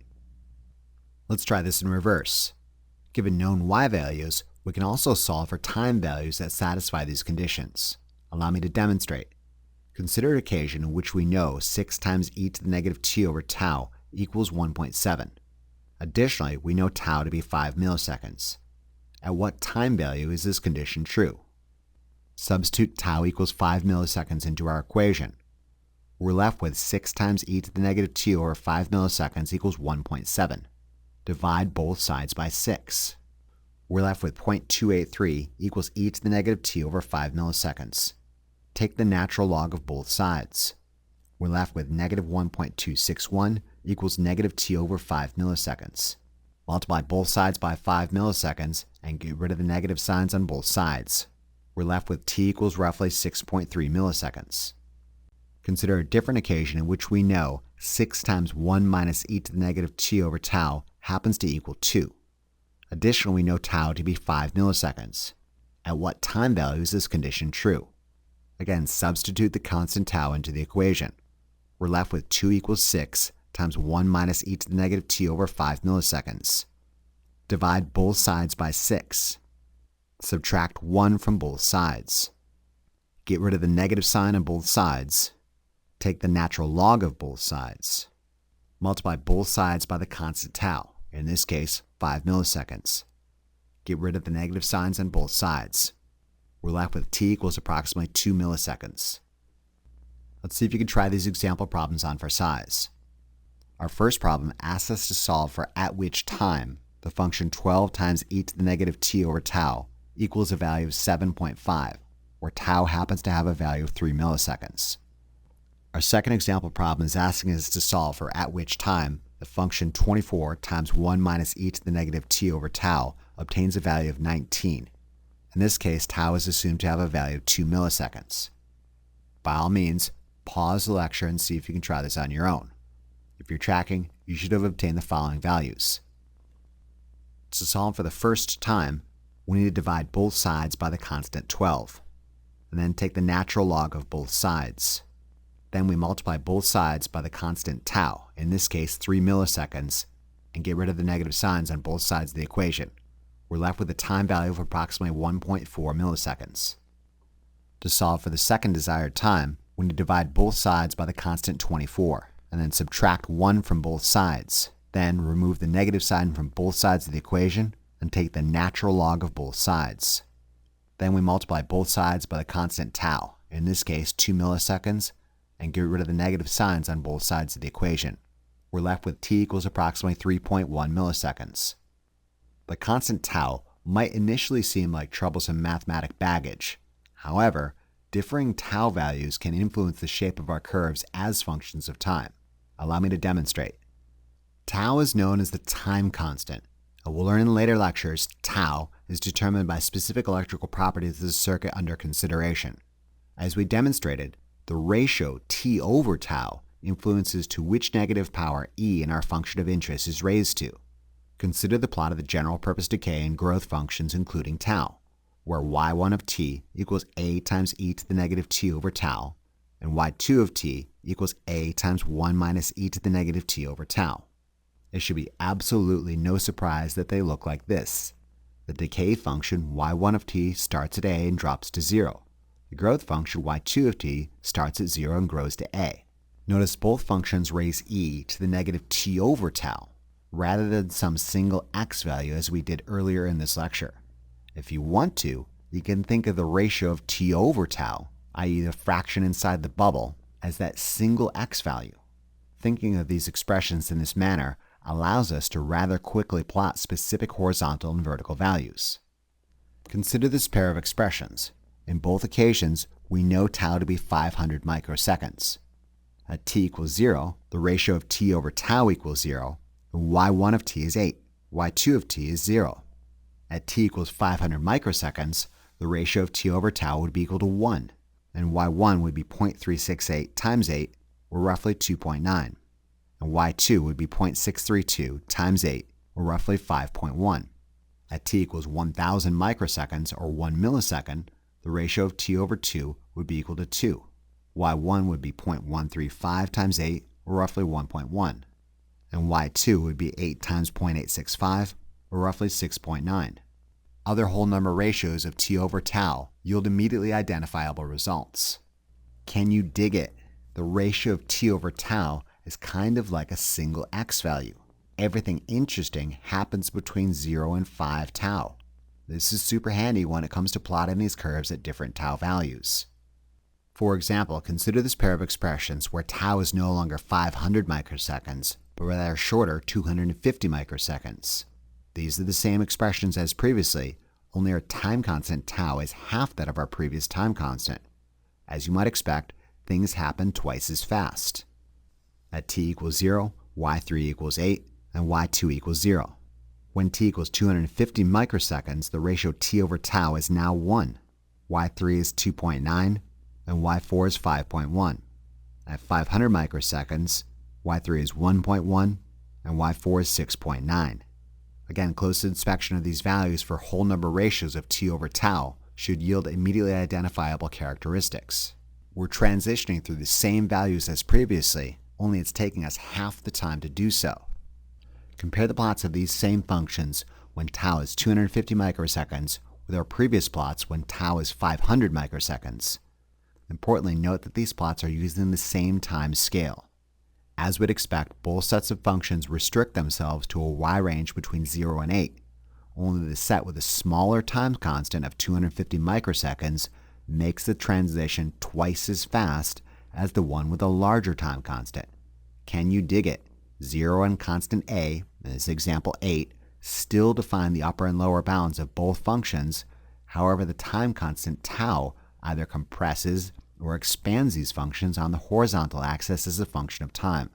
Let's try this in reverse. Given known y values, we can also solve for time values that satisfy these conditions. Allow me to demonstrate. Consider an occasion in which we know 6 times e to the negative t over tau equals 1.7. Additionally, we know tau to be 5 milliseconds. At what time value is this condition true? Substitute tau equals 5 milliseconds into our equation. We're left with 6 times e to the negative t over 5 milliseconds equals 1.7. Divide both sides by 6. We're left with 0.283 equals e to the negative t over 5 milliseconds. Take the natural log of both sides. We're left with negative 1.261 equals negative t over 5 milliseconds. Multiply both sides by 5 milliseconds and get rid of the negative signs on both sides. We're left with t equals roughly 6.3 milliseconds. Consider a different occasion in which we know 6 times 1 minus e to the negative t over tau happens to equal 2. Additionally, we know tau to be 5 milliseconds. At what time value is this condition true? Again, substitute the constant tau into the equation. We're left with 2 equals 6 times 1 minus e to the negative t over 5 milliseconds. Divide both sides by 6. Subtract 1 from both sides. Get rid of the negative sign on both sides. Take the natural log of both sides. Multiply both sides by the constant tau, in this case 5 milliseconds. Get rid of the negative signs on both sides. We're left with t equals approximately 2 milliseconds. Let's see if you can try these example problems on for size. Our first problem asks us to solve for at which time the function 12 times e to the negative t over tau equals a value of 7.5, where tau happens to have a value of 3 milliseconds. Our second example problem is asking us to solve for at which time the function 24 times 1 minus e to the negative t over tau obtains a value of 19. In this case, tau is assumed to have a value of 2 milliseconds. By all means, pause the lecture and see if you can try this on your own. If you're tracking, you should have obtained the following values. To solve for the first time, we need to divide both sides by the constant 12, and then take the natural log of both sides. Then we multiply both sides by the constant tau, in this case 3 milliseconds, and get rid of the negative signs on both sides of the equation. We're left with a time value of approximately 1.4 milliseconds. To solve for the second desired time, we need to divide both sides by the constant 24, and then subtract 1 from both sides. Then remove the negative sign from both sides of the equation and take the natural log of both sides. Then we multiply both sides by the constant tau, in this case 2 milliseconds, and get rid of the negative signs on both sides of the equation. We're left with t equals approximately 3.1 milliseconds. The constant tau might initially seem like troublesome mathematic baggage. However, differing tau values can influence the shape of our curves as functions of time. Allow me to demonstrate. Tau is known as the time constant. We'll learn in later lectures, tau is determined by specific electrical properties of the circuit under consideration. As we demonstrated, the ratio t over tau influences to which negative power e in our function of interest is raised to. Consider the plot of the general purpose decay and growth functions including tau, where y1 of t equals a times e to the negative t over tau, and y2 of t equals a times 1 minus e to the negative t over tau. It should be absolutely no surprise that they look like this. The decay function y1 of t starts at a and drops to 0. The growth function y2 of t starts at 0 and grows to a. Notice both functions raise e to the negative t over tau, rather than some single x value as we did earlier in this lecture. If you want to, you can think of the ratio of t over tau, i.e. the fraction inside the bubble, as that single x value. Thinking of these expressions in this manner allows us to rather quickly plot specific horizontal and vertical values. Consider this pair of expressions. In both occasions, we know tau to be 500 microseconds. At t equals 0, the ratio of t over tau equals 0, and y1 of t is 8. y2 of t is 0. At t equals 500 microseconds, the ratio of t over tau would be equal to 1, and y1 would be 0.368 times 8, or roughly 2.9, and y2 would be 0.632 times 8, or roughly 5.1. At t equals 1000 microseconds, or 1 millisecond, the ratio of t over 2 would be equal to 2. y1 would be 0.135 times 8, or roughly 1.1, and y2 would be 8 times 0.865, or roughly 6.9. Other whole number ratios of t over tau yield immediately identifiable results. Can you dig it? The ratio of t over tau is kind of like a single x value. Everything interesting happens between 0 and 5 tau. This is super handy when it comes to plotting these curves at different tau values. For example, consider this pair of expressions where tau is no longer 500 microseconds, but rather shorter 250 microseconds. These are the same expressions as previously, only our time constant tau is half that of our previous time constant. As you might expect, things happen twice as fast. At t equals 0, y3 equals 8, and y2 equals 0. When t equals 250 microseconds, the ratio t over tau is now 1. y3 is 2.9, and y4 is 5.1. At 500 microseconds, y3 is 1.1, and y4 is 6.9. Again, close inspection of these values for whole number ratios of t over tau should yield immediately identifiable characteristics. We're transitioning through the same values as previously, only it's taking us half the time to do so. Compare the plots of these same functions when tau is 250 microseconds with our previous plots when tau is 500 microseconds. Importantly, note that these plots are using the same time scale. As we'd expect, both sets of functions restrict themselves to a y range between 0 and 8. Only the set with a smaller time constant of 250 microseconds makes the transition twice as fast as the one with a larger time constant. Can you dig it? 0 and constant a, in this example 8, still define the upper and lower bounds of both functions. However, the time constant tau either compresses or expands these functions on the horizontal axis as a function of time.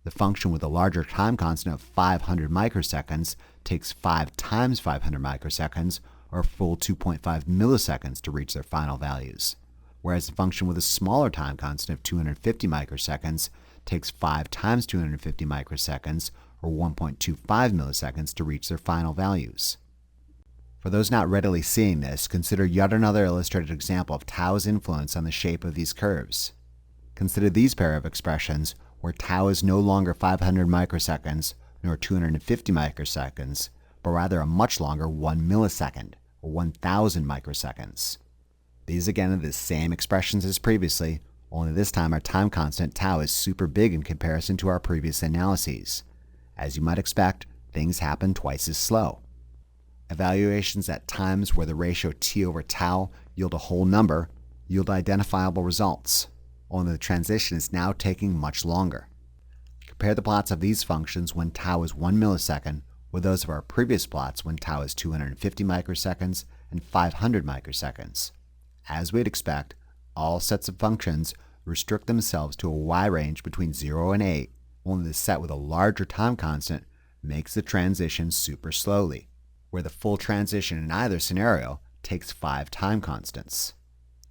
The function with a larger time constant of 500 microseconds takes 5 times 500 microseconds, or a full 2.5 milliseconds to reach their final values, whereas the function with a smaller time constant of 250 microseconds takes 5 times 250 microseconds, or 1.25 milliseconds to reach their final values. For those not readily seeing this, consider yet another illustrated example of tau's influence on the shape of these curves. Consider these pair of expressions where tau is no longer 500 microseconds nor 250 microseconds, but rather a much longer 1 millisecond, or 1000 microseconds. These again are the same expressions as previously, only this time our time constant tau is super big in comparison to our previous analyses. As you might expect, things happen twice as slow. Evaluations at times where the ratio t over tau yield a whole number yield identifiable results, only the transition is now taking much longer. Compare the plots of these functions when tau is 1 millisecond with those of our previous plots when tau is 250 microseconds and 500 microseconds. As we'd expect, all sets of functions restrict themselves to a y range between 0 and 8, only the set with a larger time constant makes the transition super slowly, where the full transition in either scenario takes 5 time constants.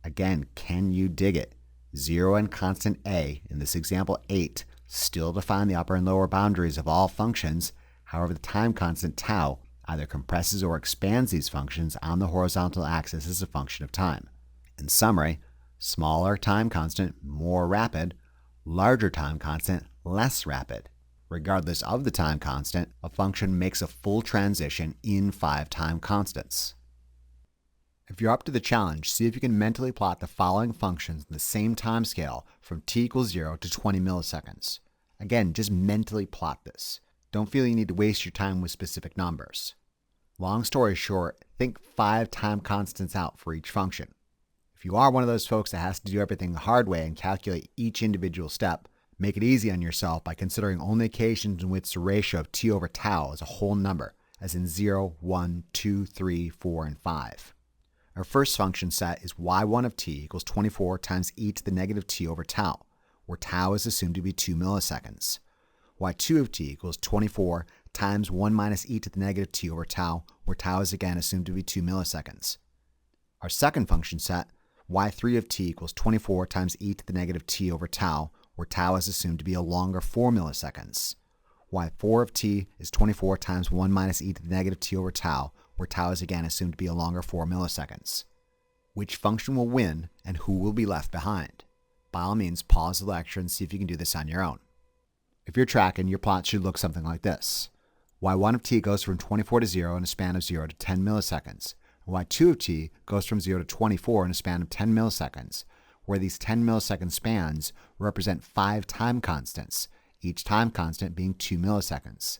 Again, can you dig it? 0 and constant a, in this example 8, still define the upper and lower boundaries of all functions. However, the time constant tau either compresses or expands these functions on the horizontal axis as a function of time. In summary, smaller time constant, more rapid; larger time constant, less rapid. Regardless of the time constant, a function makes a full transition in 5 time constants. If you're up to the challenge, see if you can mentally plot the following functions in the same time scale from t equals 0 to 20 milliseconds. Again, just mentally plot this. Don't feel you need to waste your time with specific numbers. Long story short, think 5 time constants out for each function. If you are one of those folks that has to do everything the hard way and calculate each individual step, make it easy on yourself by considering only occasions in which the ratio of t over tau is a whole number, as in 0, 1, 2, 3, 4, and 5. Our first function set is y1 of t equals 24 times e to the negative t over tau, where tau is assumed to be 2 milliseconds. y2 of t equals 24 times 1 minus e to the negative t over tau, where tau is again assumed to be 2 milliseconds. Our second function set, y3 of t equals 24 times e to the negative t over tau, where tau is assumed to be a longer 4 milliseconds. y4 of t is 24 times 1 minus e to the negative t over tau, where tau is again assumed to be a longer 4 milliseconds. Which function will win and who will be left behind? By all means, pause the lecture and see if you can do this on your own. If you're tracking, your plot should look something like this. y1 of t goes from 24 to 0 in a span of 0 to 10 milliseconds. And y2 of t goes from 0 to 24 in a span of 10 milliseconds, where these 10 millisecond spans represent 5 time constants, each time constant being 2 milliseconds.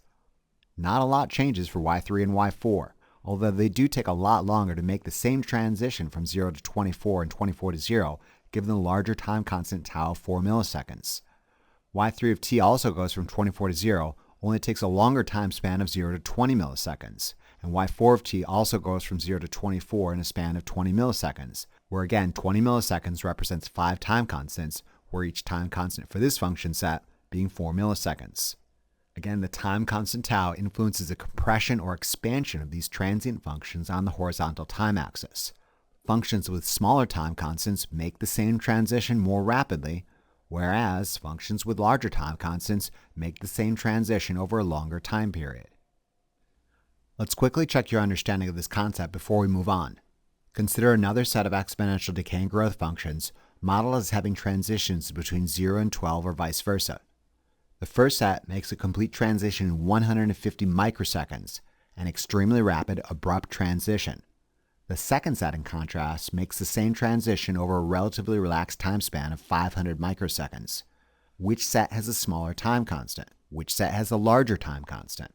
Not a lot changes for y3 and y4, although they do take a lot longer to make the same transition from 0 to 24 and 24 to 0, given the larger time constant tau of 4 milliseconds. y3 of t also goes from 24 to 0, only takes a longer time span of 0 to 20 milliseconds, and y4 of t also goes from 0 to 24 in a span of 20 milliseconds, where again 20 milliseconds represents 5 time constants, where each time constant for this function set being 4 milliseconds. Again, the time constant tau influences the compression or expansion of these transient functions on the horizontal time axis. Functions with smaller time constants make the same transition more rapidly, whereas functions with larger time constants make the same transition over a longer time period. Let's quickly check your understanding of this concept before we move on. Consider another set of exponential decay and growth functions modeled as having transitions between 0 and 12 or vice versa. The first set makes a complete transition in 150 microseconds, an extremely rapid, abrupt transition. The second set, in contrast, makes the same transition over a relatively relaxed time span of 500 microseconds. Which set has a smaller time constant? Which set has a larger time constant?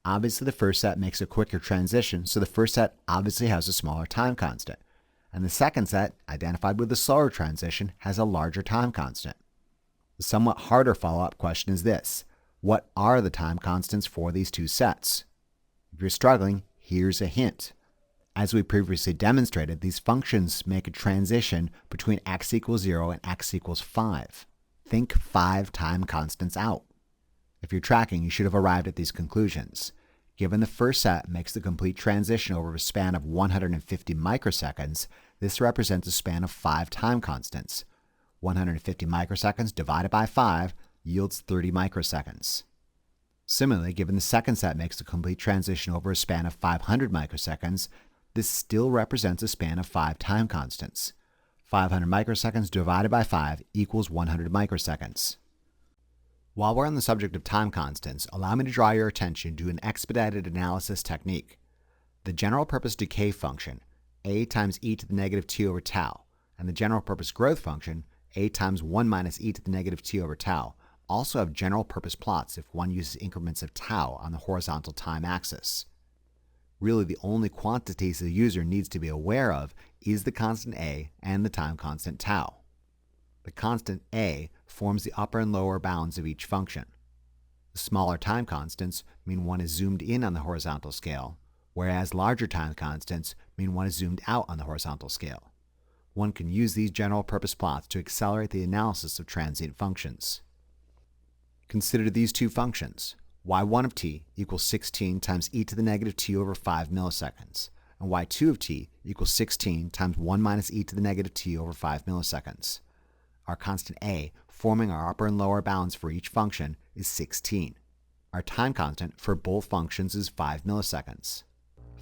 Obviously, the first set makes a quicker transition, so the first set obviously has a smaller time constant. And the second set, identified with a slower transition, has a larger time constant. The somewhat harder follow-up question is this: what are the time constants for these two sets? If you're struggling, here's a hint. As we previously demonstrated, these functions make a transition between x equals 0 and x equals 5. Think 5 time constants out. If you're tracking, you should have arrived at these conclusions. Given the first set makes the complete transition over a span of 150 microseconds, this represents a span of 5 time constants. 150 microseconds divided by 5 yields 30 microseconds. Similarly, given the second set makes the complete transition over a span of 500 microseconds, this still represents a span of 5 time constants. 500 microseconds divided by 5 equals 100 microseconds. While we're on the subject of time constants, allow me to draw your attention to an expedited analysis technique. The general purpose decay function, a times e to the negative t over tau, and the general purpose growth function, a times 1 minus e to the negative t over tau, also have general purpose plots if one uses increments of tau on the horizontal time axis. Really, the only quantities the user needs to be aware of is the constant a and the time constant tau. The constant a forms the upper and lower bounds of each function. The smaller time constants mean one is zoomed in on the horizontal scale, whereas larger time constants mean one is zoomed out on the horizontal scale. One can use these general purpose plots to accelerate the analysis of transient functions. Consider these two functions. y1 of t equals 16 times e to the negative t over 5 milliseconds, and y2 of t equals 16 times 1 minus e to the negative t over 5 milliseconds. Our constant a, forming our upper and lower bounds for each function, is 16. Our time constant for both functions is 5 milliseconds.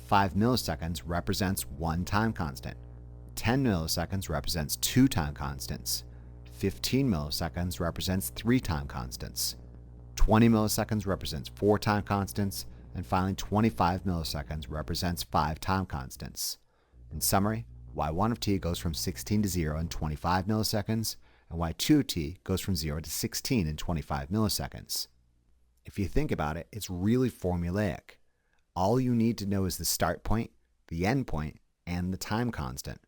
5 milliseconds represents one time constant. 10 milliseconds represents 2 time constants. 15 milliseconds represents 3 time constants. 20 milliseconds represents 4 time constants, and finally 25 milliseconds represents 5 time constants. In summary, y1 of t goes from 16 to 0 in 25 milliseconds, and y2 of t goes from 0 to 16 in 25 milliseconds. If you think about it, it's really formulaic. All you need to know is the start point, the end point, and the time constant.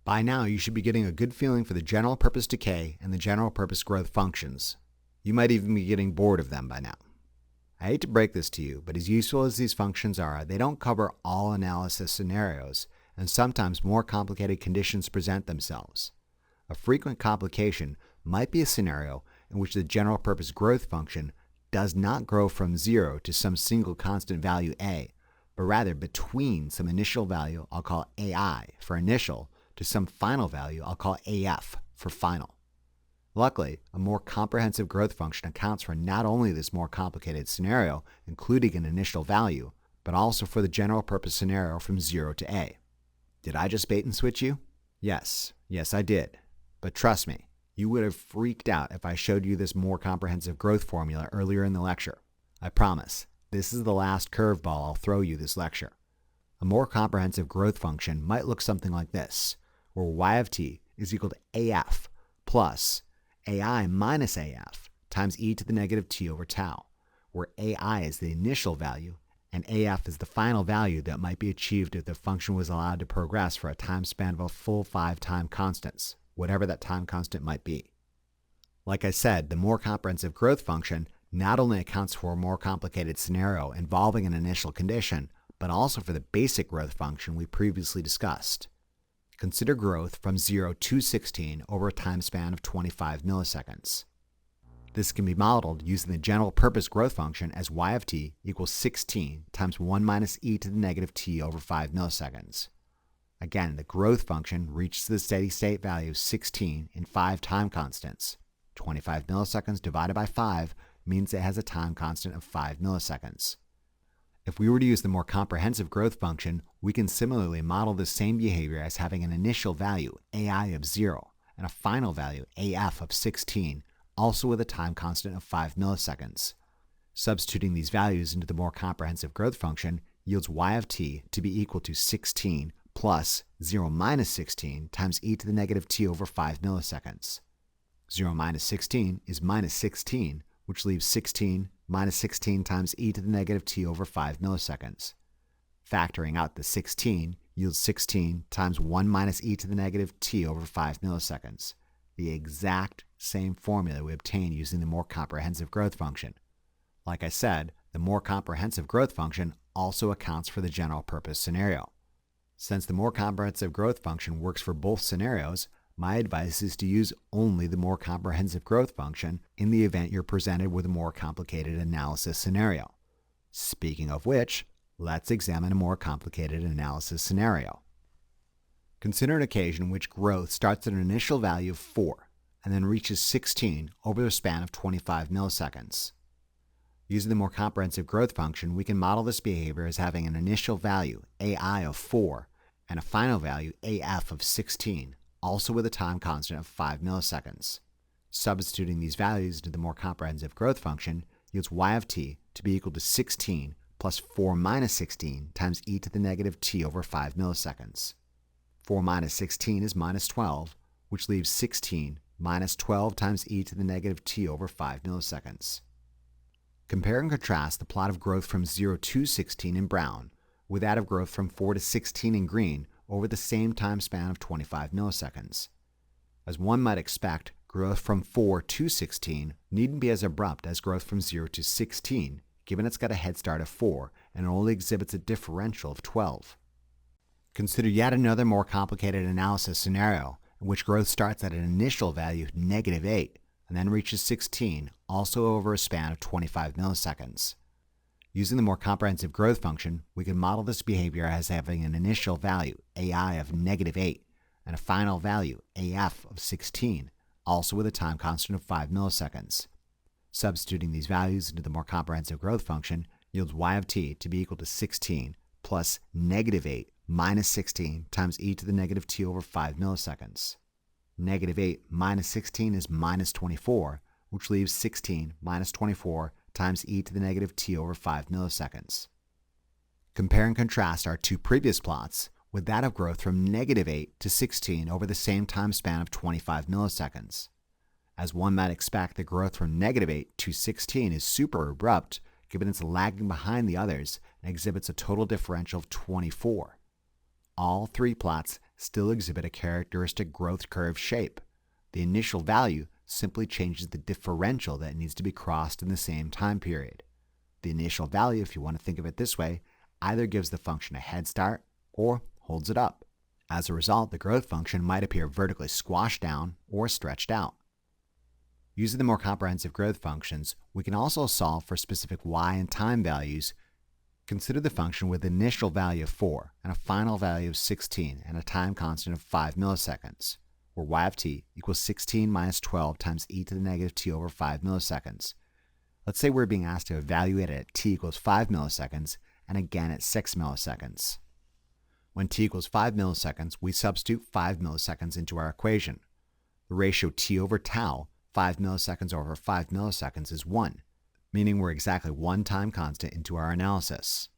By now, you should be getting a good feeling for the general purpose decay and the general purpose growth functions. You might even be getting bored of them by now. I hate to break this to you, but as useful as these functions are, they don't cover all analysis scenarios, and sometimes more complicated conditions present themselves. A frequent complication might be a scenario in which the general purpose growth function does not grow from 0 to some single constant value a, but rather between some initial value I'll call ai for initial to some final value I'll call af for final. Luckily, a more comprehensive growth function accounts for not only this more complicated scenario, including an initial value, but also for the general purpose scenario from 0 to a. Did I just bait and switch you? Yes, I did. But trust me, you would have freaked out if I showed you this more comprehensive growth formula earlier in the lecture. I promise, this is the last curveball I'll throw you this lecture. A more comprehensive growth function might look something like this, where y of t is equal to af plus ai minus af times e to the negative t over tau, where ai is the initial value and af is the final value that might be achieved if the function was allowed to progress for a time span of a full 5 time constants, whatever that time constant might be. Like I said, the more comprehensive growth function not only accounts for a more complicated scenario involving an initial condition, but also for the basic growth function we previously discussed. Consider growth from 0 to 16 over a time span of 25 milliseconds. This can be modeled using the general purpose growth function as y of t equals 16 times 1 minus e to the negative t over 5 milliseconds. Again, the growth function reaches the steady state value 16 in 5 time constants. 25 milliseconds divided by 5 means it has a time constant of 5 milliseconds. If we were to use the more comprehensive growth function, we can similarly model the same behavior as having an initial value, ai of 0, and a final value, af of 16, also with a time constant of 5 milliseconds. Substituting these values into the more comprehensive growth function yields y of t to be equal to 16 plus 0 minus 16 times e to the negative t over 5 milliseconds. 0 minus 16 is minus 16, which leaves 16 minus 16 times e to the negative t over 5 milliseconds. Factoring out the 16 yields 16 times 1 minus e to the negative t over 5 milliseconds, the exact same formula we obtained using the more comprehensive growth function. Like I said, the more comprehensive growth function also accounts for the general purpose scenario. Since the more comprehensive growth function works for both scenarios, my advice is to use only the more comprehensive growth function in the event you're presented with a more complicated analysis scenario. Speaking of which, let's examine a more complicated analysis scenario. Consider an occasion in which growth starts at an initial value of 4 and then reaches 16 over the span of 25 milliseconds. Using the more comprehensive growth function, we can model this behavior as having an initial value, ai of 4, and a final value, af of 16, also with a time constant of 5 milliseconds. Substituting these values into the more comprehensive growth function yields y of t to be equal to 16 plus 4 minus 16 times e to the negative t over 5 milliseconds. 4 minus 16 is minus 12, which leaves 16 minus 12 times e to the negative t over 5 milliseconds. Compare and contrast the plot of growth from 0 to 16 in brown with that of growth from 4 to 16 in green over the same time span of 25 milliseconds. As one might expect, growth from 4 to 16 needn't be as abrupt as growth from 0 to 16, given it's got a head start of 4 and only exhibits a differential of 12. Consider yet another more complicated analysis scenario in which growth starts at an initial value of negative 8 and then reaches 16, also over a span of 25 milliseconds. Using the more comprehensive growth function, we can model this behavior as having an initial value, ai of negative 8, and a final value, af of 16, also with a time constant of 5 milliseconds. Substituting these values into the more comprehensive growth function yields y of t to be equal to 16 plus negative 8 minus 16 times e to the negative t over 5 milliseconds. Negative 8 minus 16 is minus 24, which leaves 16 minus 24 times e to the negative t over 5 milliseconds. Compare and contrast our two previous plots with that of growth from negative 8 to 16 over the same time span of 25 milliseconds. As one might expect, the growth from negative 8 to 16 is super abrupt, given it's lagging behind the others and exhibits a total differential of 24. All three plots still exhibit a characteristic growth curve shape. The initial value simply changes the differential that needs to be crossed in the same time period. The initial value, if you want to think of it this way, either gives the function a head start or holds it up. As a result, the growth function might appear vertically squashed down or stretched out. Using the more comprehensive growth functions, we can also solve for specific y and time values. Consider the function with an initial value of 4 and a final value of 16 and a time constant of 5 milliseconds, where y of t equals 16 minus 12 times e to the negative t over 5 milliseconds. Let's say we're being asked to evaluate it at t equals 5 milliseconds and again at 6 milliseconds. When t equals 5 milliseconds, we substitute 5 milliseconds into our equation. The ratio t over tau, 5 milliseconds over 5 milliseconds, is 1, meaning we're exactly one time constant into our analysis.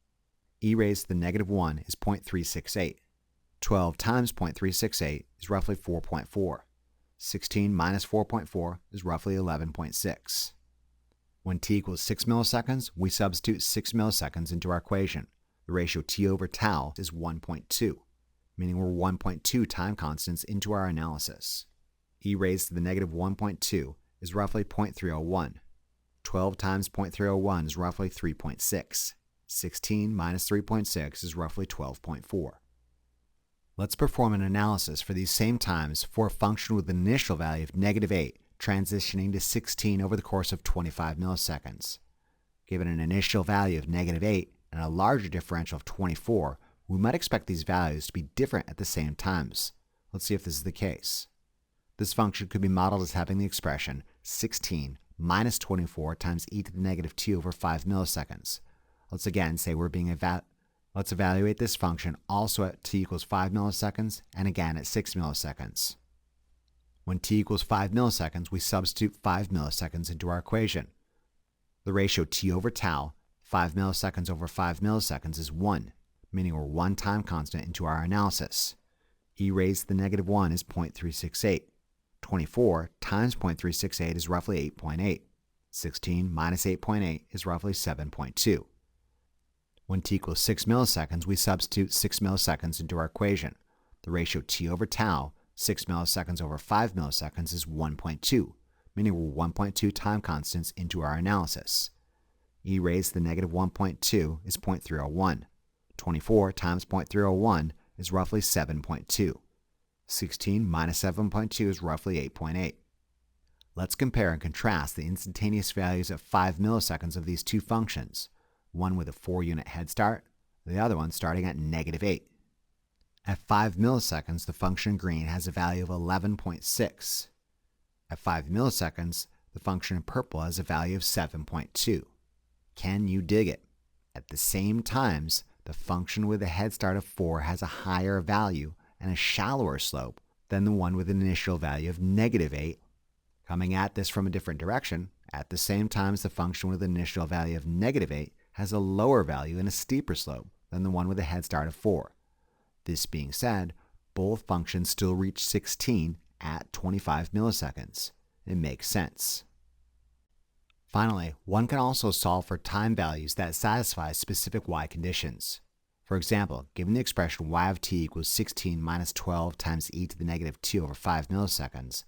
E raised to the negative 1 is 0.368. 12 times 0.368 is roughly 4.4. 16 minus 4.4 is roughly 11.6. When t equals 6 milliseconds, we substitute 6 milliseconds into our equation. The ratio t over tau is 1.2, meaning we're 1.2 time constants into our analysis. E raised to the negative 1.2 is roughly 0.301. 12 times 0.301 is roughly 3.6. 16 minus 3.6 is roughly 12.4. Let's perform an analysis for these same times for a function with an initial value of negative 8 transitioning to 16 over the course of 25 milliseconds. Given an initial value of negative 8 and a larger differential of 24, we might expect these values to be different at the same times. Let's see if this is the case. This function could be modeled as having the expression 16 minus 24 times e to the negative t over 5 milliseconds. Let's again say let's evaluate this function also at t equals 5 milliseconds and again at 6 milliseconds. When t equals 5 milliseconds, we substitute 5 milliseconds into our equation. The ratio t over tau, 5 milliseconds over 5 milliseconds, is 1, meaning we're one time constant into our analysis. E raised to the negative 1 is 0.368. 24 times 0.368 is roughly 8.8. 16 minus 8.8 is roughly 7.2. When t equals 6 milliseconds, we substitute 6 milliseconds into our equation. The ratio t over tau, 6 milliseconds over 5 milliseconds, is 1.2, meaning we're 1.2 time constants into our analysis. E raised to the negative 1.2 is 0.301. 24 times 0.301 is roughly 7.2. 16 minus 7.2 is roughly 8.8. Let's compare and contrast the instantaneous values at 5 milliseconds of these two functions, one with a 4-unit head start, the other one starting at negative 8. At 5 milliseconds, the function in green has a value of 11.6. At 5 milliseconds, the function in purple has a value of 7.2. Can you dig it? At the same times, the function with a head start of 4 has a higher value and a shallower slope than the one with an initial value of negative 8. Coming at this from a different direction, at the same times the function with an initial value of negative 8 has a lower value and a steeper slope than the one with a head start of 4. This being said, both functions still reach 16 at 25 milliseconds. It makes sense. Finally, one can also solve for time values that satisfy specific y conditions. For example, given the expression y of t equals 16 minus 12 times e to the negative t over 5 milliseconds,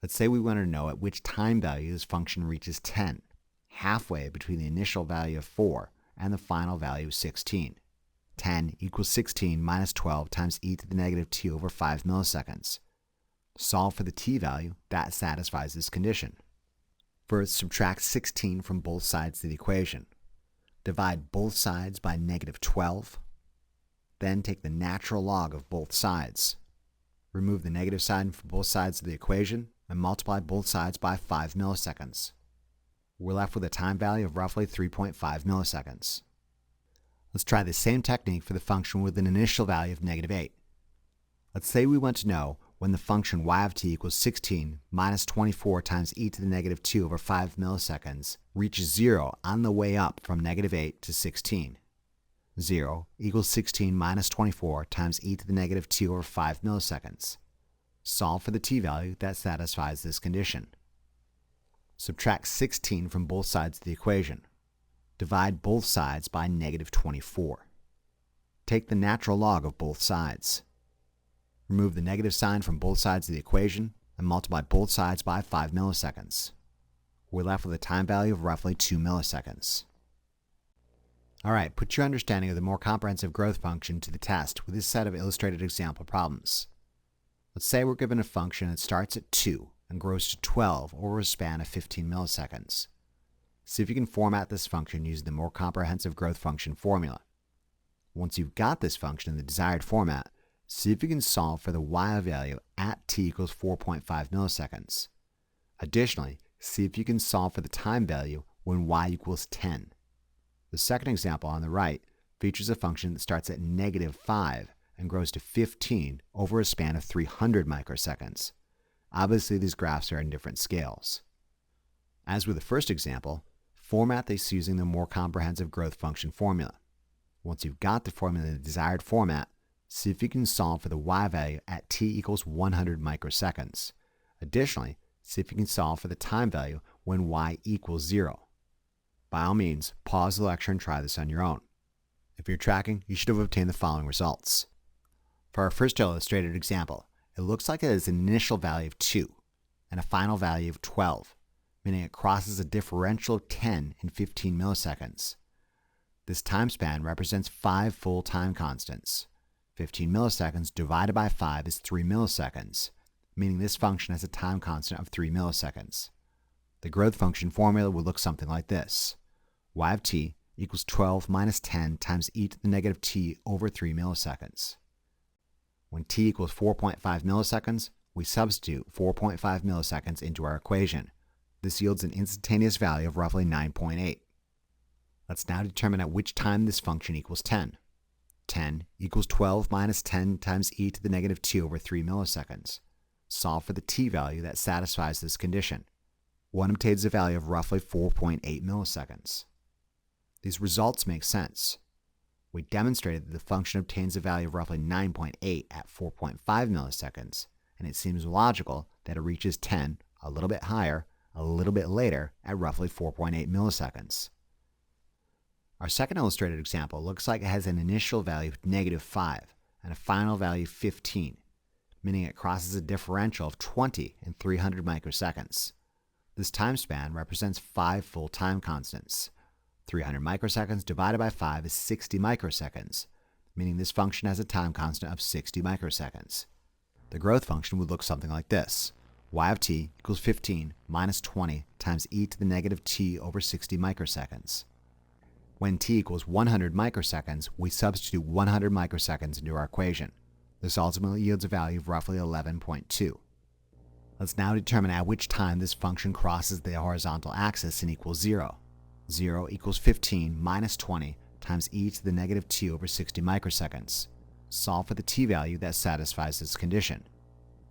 let's say we want to know at which time value this function reaches 10, halfway between the initial value of 4 and the final value of 16. 10 equals 16 minus 12 times e to the negative t over 5 milliseconds. Solve for the t value that satisfies this condition. First, subtract 16 from both sides of the equation. Divide both sides by negative 12. Then take the natural log of both sides. Remove the negative sign from both sides of the equation and multiply both sides by 5 milliseconds. We're left with a time value of roughly 3.5 milliseconds. Let's try the same technique for the function with an initial value of negative 8. Let's say we want to know when the function y of t equals 16 minus 24 times e to the negative 2 over 5 milliseconds reaches 0 on the way up from negative 8 to 16. 0 equals 16 minus 24 times e to the negative 2 over 5 milliseconds. Solve for the t value that satisfies this condition. Subtract 16 from both sides of the equation. Divide both sides by negative 24. Take the natural log of both sides. Remove the negative sign from both sides of the equation and multiply both sides by 5 milliseconds. We're left with a time value of roughly 2 milliseconds. Alright, put your understanding of the more comprehensive growth function to the test with this set of illustrated example problems. Let's say we're given a function that starts at 2 and grows to 12 over a span of 15 milliseconds. See if you can format this function using the more comprehensive growth function formula. Once you've got this function in the desired format, see if you can solve for the y value at t equals 4.5 milliseconds. Additionally, see if you can solve for the time value when y equals 10. The second example on the right features a function that starts at -5 and grows to 15 over a span of 300 microseconds. Obviously, these graphs are in different scales. As with the first example, format this using the more comprehensive growth function formula. Once you've got the formula in the desired format, see if you can solve for the y value at t equals 100 microseconds. Additionally, see if you can solve for the time value when y equals 0. By all means, pause the lecture and try this on your own. If you're tracking, you should have obtained the following results. For our first illustrated example, it looks like it has an initial value of 2 and a final value of 12, meaning it crosses a differential of 10 in 15 milliseconds. This time span represents 5 full time constants. 15 milliseconds divided by 5 is 3 milliseconds, meaning this function has a time constant of 3 milliseconds. The growth function formula would look something like this. Y of t equals 12 minus 10 times e to the negative t over 3 milliseconds. When t equals 4.5 milliseconds, we substitute 4.5 milliseconds into our equation. This yields an instantaneous value of roughly 9.8. Let's now determine at which time this function equals 10. 10 equals 12 minus 10 times e to the negative t over 3 milliseconds. Solve for the t value that satisfies this condition. One obtains a value of roughly 4.8 milliseconds. These results make sense. We demonstrated that the function obtains a value of roughly 9.8 at 4.5 milliseconds, and it seems logical that it reaches 10 a little bit higher, a little bit later at roughly 4.8 milliseconds. Our second illustrated example looks like it has an initial value of -5 and a final value of 15, meaning it crosses a differential of 20 in 300 microseconds. This time span represents 5 full time constants. 300 microseconds divided by 5 is 60 microseconds, meaning this function has a time constant of 60 microseconds. The growth function would look something like this. Y of t equals 15 minus 20 times e to the negative t over 60 microseconds. When t equals 100 microseconds, we substitute 100 microseconds into our equation. This ultimately yields a value of roughly 11.2. Let's now determine at which time this function crosses the horizontal axis and equals 0. 0 equals 15 minus 20 times e to the negative t over 60 microseconds. Solve for the t value that satisfies this condition.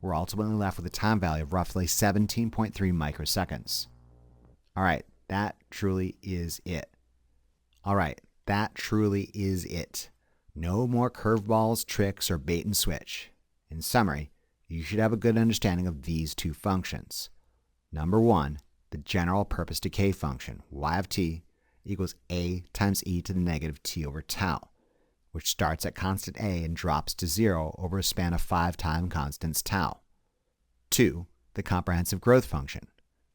We're ultimately left with a time value of roughly 17.3 microseconds. Alright, that truly is it. No more curveballs, tricks, or bait and switch. In summary, you should have a good understanding of these two functions. Number 1, the general purpose decay function, y of t equals a times e to the negative t over tau, which starts at constant a and drops to 0 over a span of 5 time constants tau. 2, the comprehensive growth function,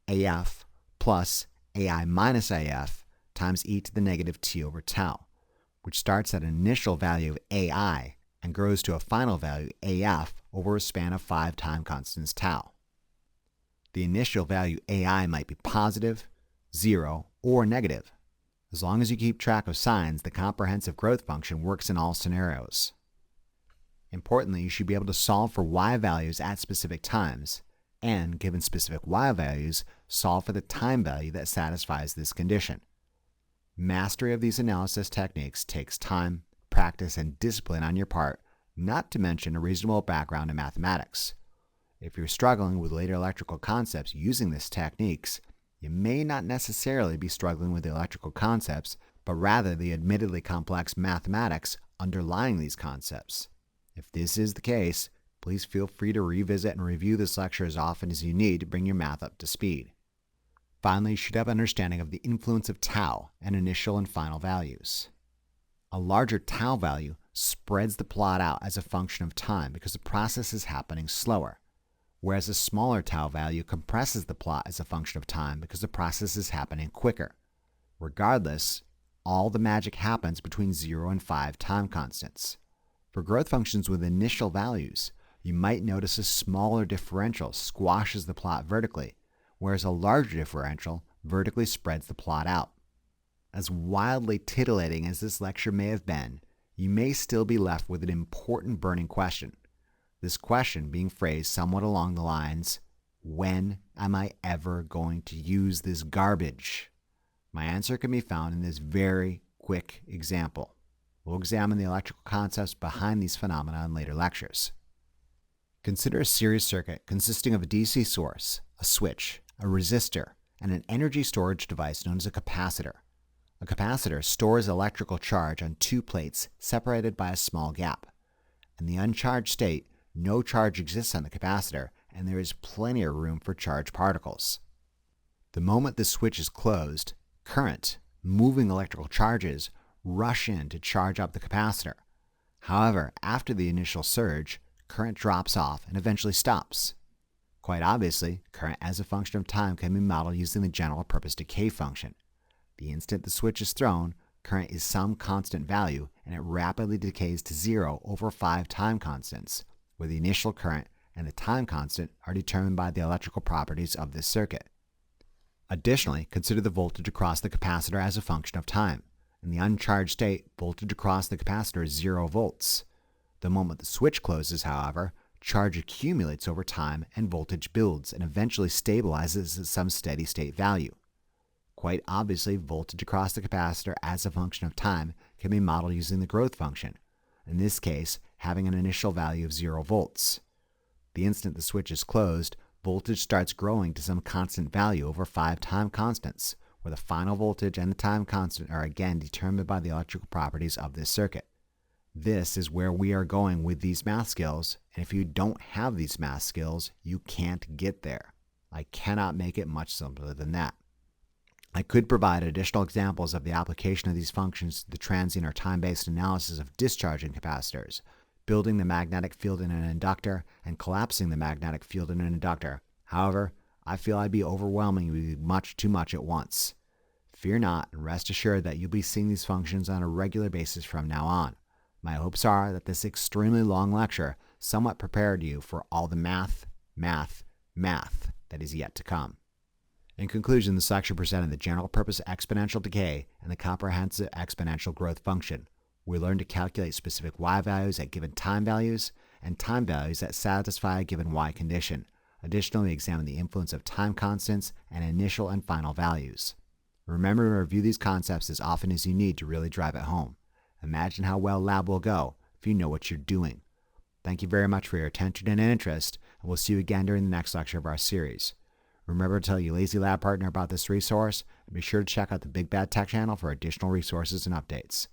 af plus ai minus af times e to the negative t over tau, which starts at an initial value of ai and grows to a final value af over a span of 5 time constants tau. The initial value ai might be positive, 0, or negative. As long as you keep track of signs, the comprehensive growth function works in all scenarios. Importantly, you should be able to solve for y values at specific times, and given specific y values, solve for the time value that satisfies this condition. Mastery of these analysis techniques takes time, practice, and discipline on your part, not to mention a reasonable background in mathematics. If you're struggling with later electrical concepts using these techniques, you may not necessarily be struggling with the electrical concepts, but rather the admittedly complex mathematics underlying these concepts. If this is the case, please feel free to revisit and review this lecture as often as you need to bring your math up to speed. Finally, you should have understanding of the influence of tau and initial and final values. A larger tau value spreads the plot out as a function of time because the process is happening slower, whereas a smaller tau value compresses the plot as a function of time because the process is happening quicker. Regardless, all the magic happens between 0 and 5 time constants. For growth functions with initial values, you might notice a smaller differential squashes the plot vertically, whereas a larger differential vertically spreads the plot out. As wildly titillating as this lecture may have been, you may still be left with an important burning question. This question being phrased somewhat along the lines, when am I ever going to use this garbage? My answer can be found in this very quick example. We'll examine the electrical concepts behind these phenomena in later lectures. Consider a series circuit consisting of a DC source, a switch, a resistor, and an energy storage device known as a capacitor. A capacitor stores electrical charge on two plates separated by a small gap. In the uncharged state, no charge exists on the capacitor, and there is plenty of room for charged particles. The moment the switch is closed, current, moving electrical charges, rush in to charge up the capacitor. However, after the initial surge, current drops off and eventually stops. Quite obviously, current as a function of time can be modeled using the general purpose decay function. The instant the switch is thrown, current is some constant value, and it rapidly decays to zero over 5 time constants, where the initial current and the time constant are determined by the electrical properties of this circuit. Additionally, consider the voltage across the capacitor as a function of time. In the uncharged state, voltage across the capacitor is 0 volts. The moment the switch closes, however, charge accumulates over time and voltage builds and eventually stabilizes at some steady state value. Quite obviously, voltage across the capacitor as a function of time can be modeled using the growth function, in this case having an initial value of 0 volts. The instant the switch is closed, voltage starts growing to some constant value over 5 time constants, where the final voltage and the time constant are again determined by the electrical properties of this circuit. This is where we are going with these math skills, and if you don't have these math skills, you can't get there. I cannot make it much simpler than that. I could provide additional examples of the application of these functions to the transient or time-based analysis of discharging capacitors, building the magnetic field in an inductor, and collapsing the magnetic field in an inductor. However, I feel I'd be overwhelming you with much too much at once. Fear not, and rest assured that you'll be seeing these functions on a regular basis from now on. My hopes are that this extremely long lecture somewhat prepared you for all the math that is yet to come. In conclusion, this lecture presented the general-purpose exponential decay and the comprehensive exponential growth function. We learned to calculate specific y values at given time values and time values that satisfy a given y condition. Additionally, we examined the influence of time constants and initial and final values. Remember to review these concepts as often as you need to really drive it home. Imagine how well lab will go if you know what you're doing. Thank you very much for your attention and interest, and we'll see you again during the next lecture of our series. Remember to tell your Lazy Lab partner about this resource, and be sure to check out the Big Bad Tech channel for additional resources and updates.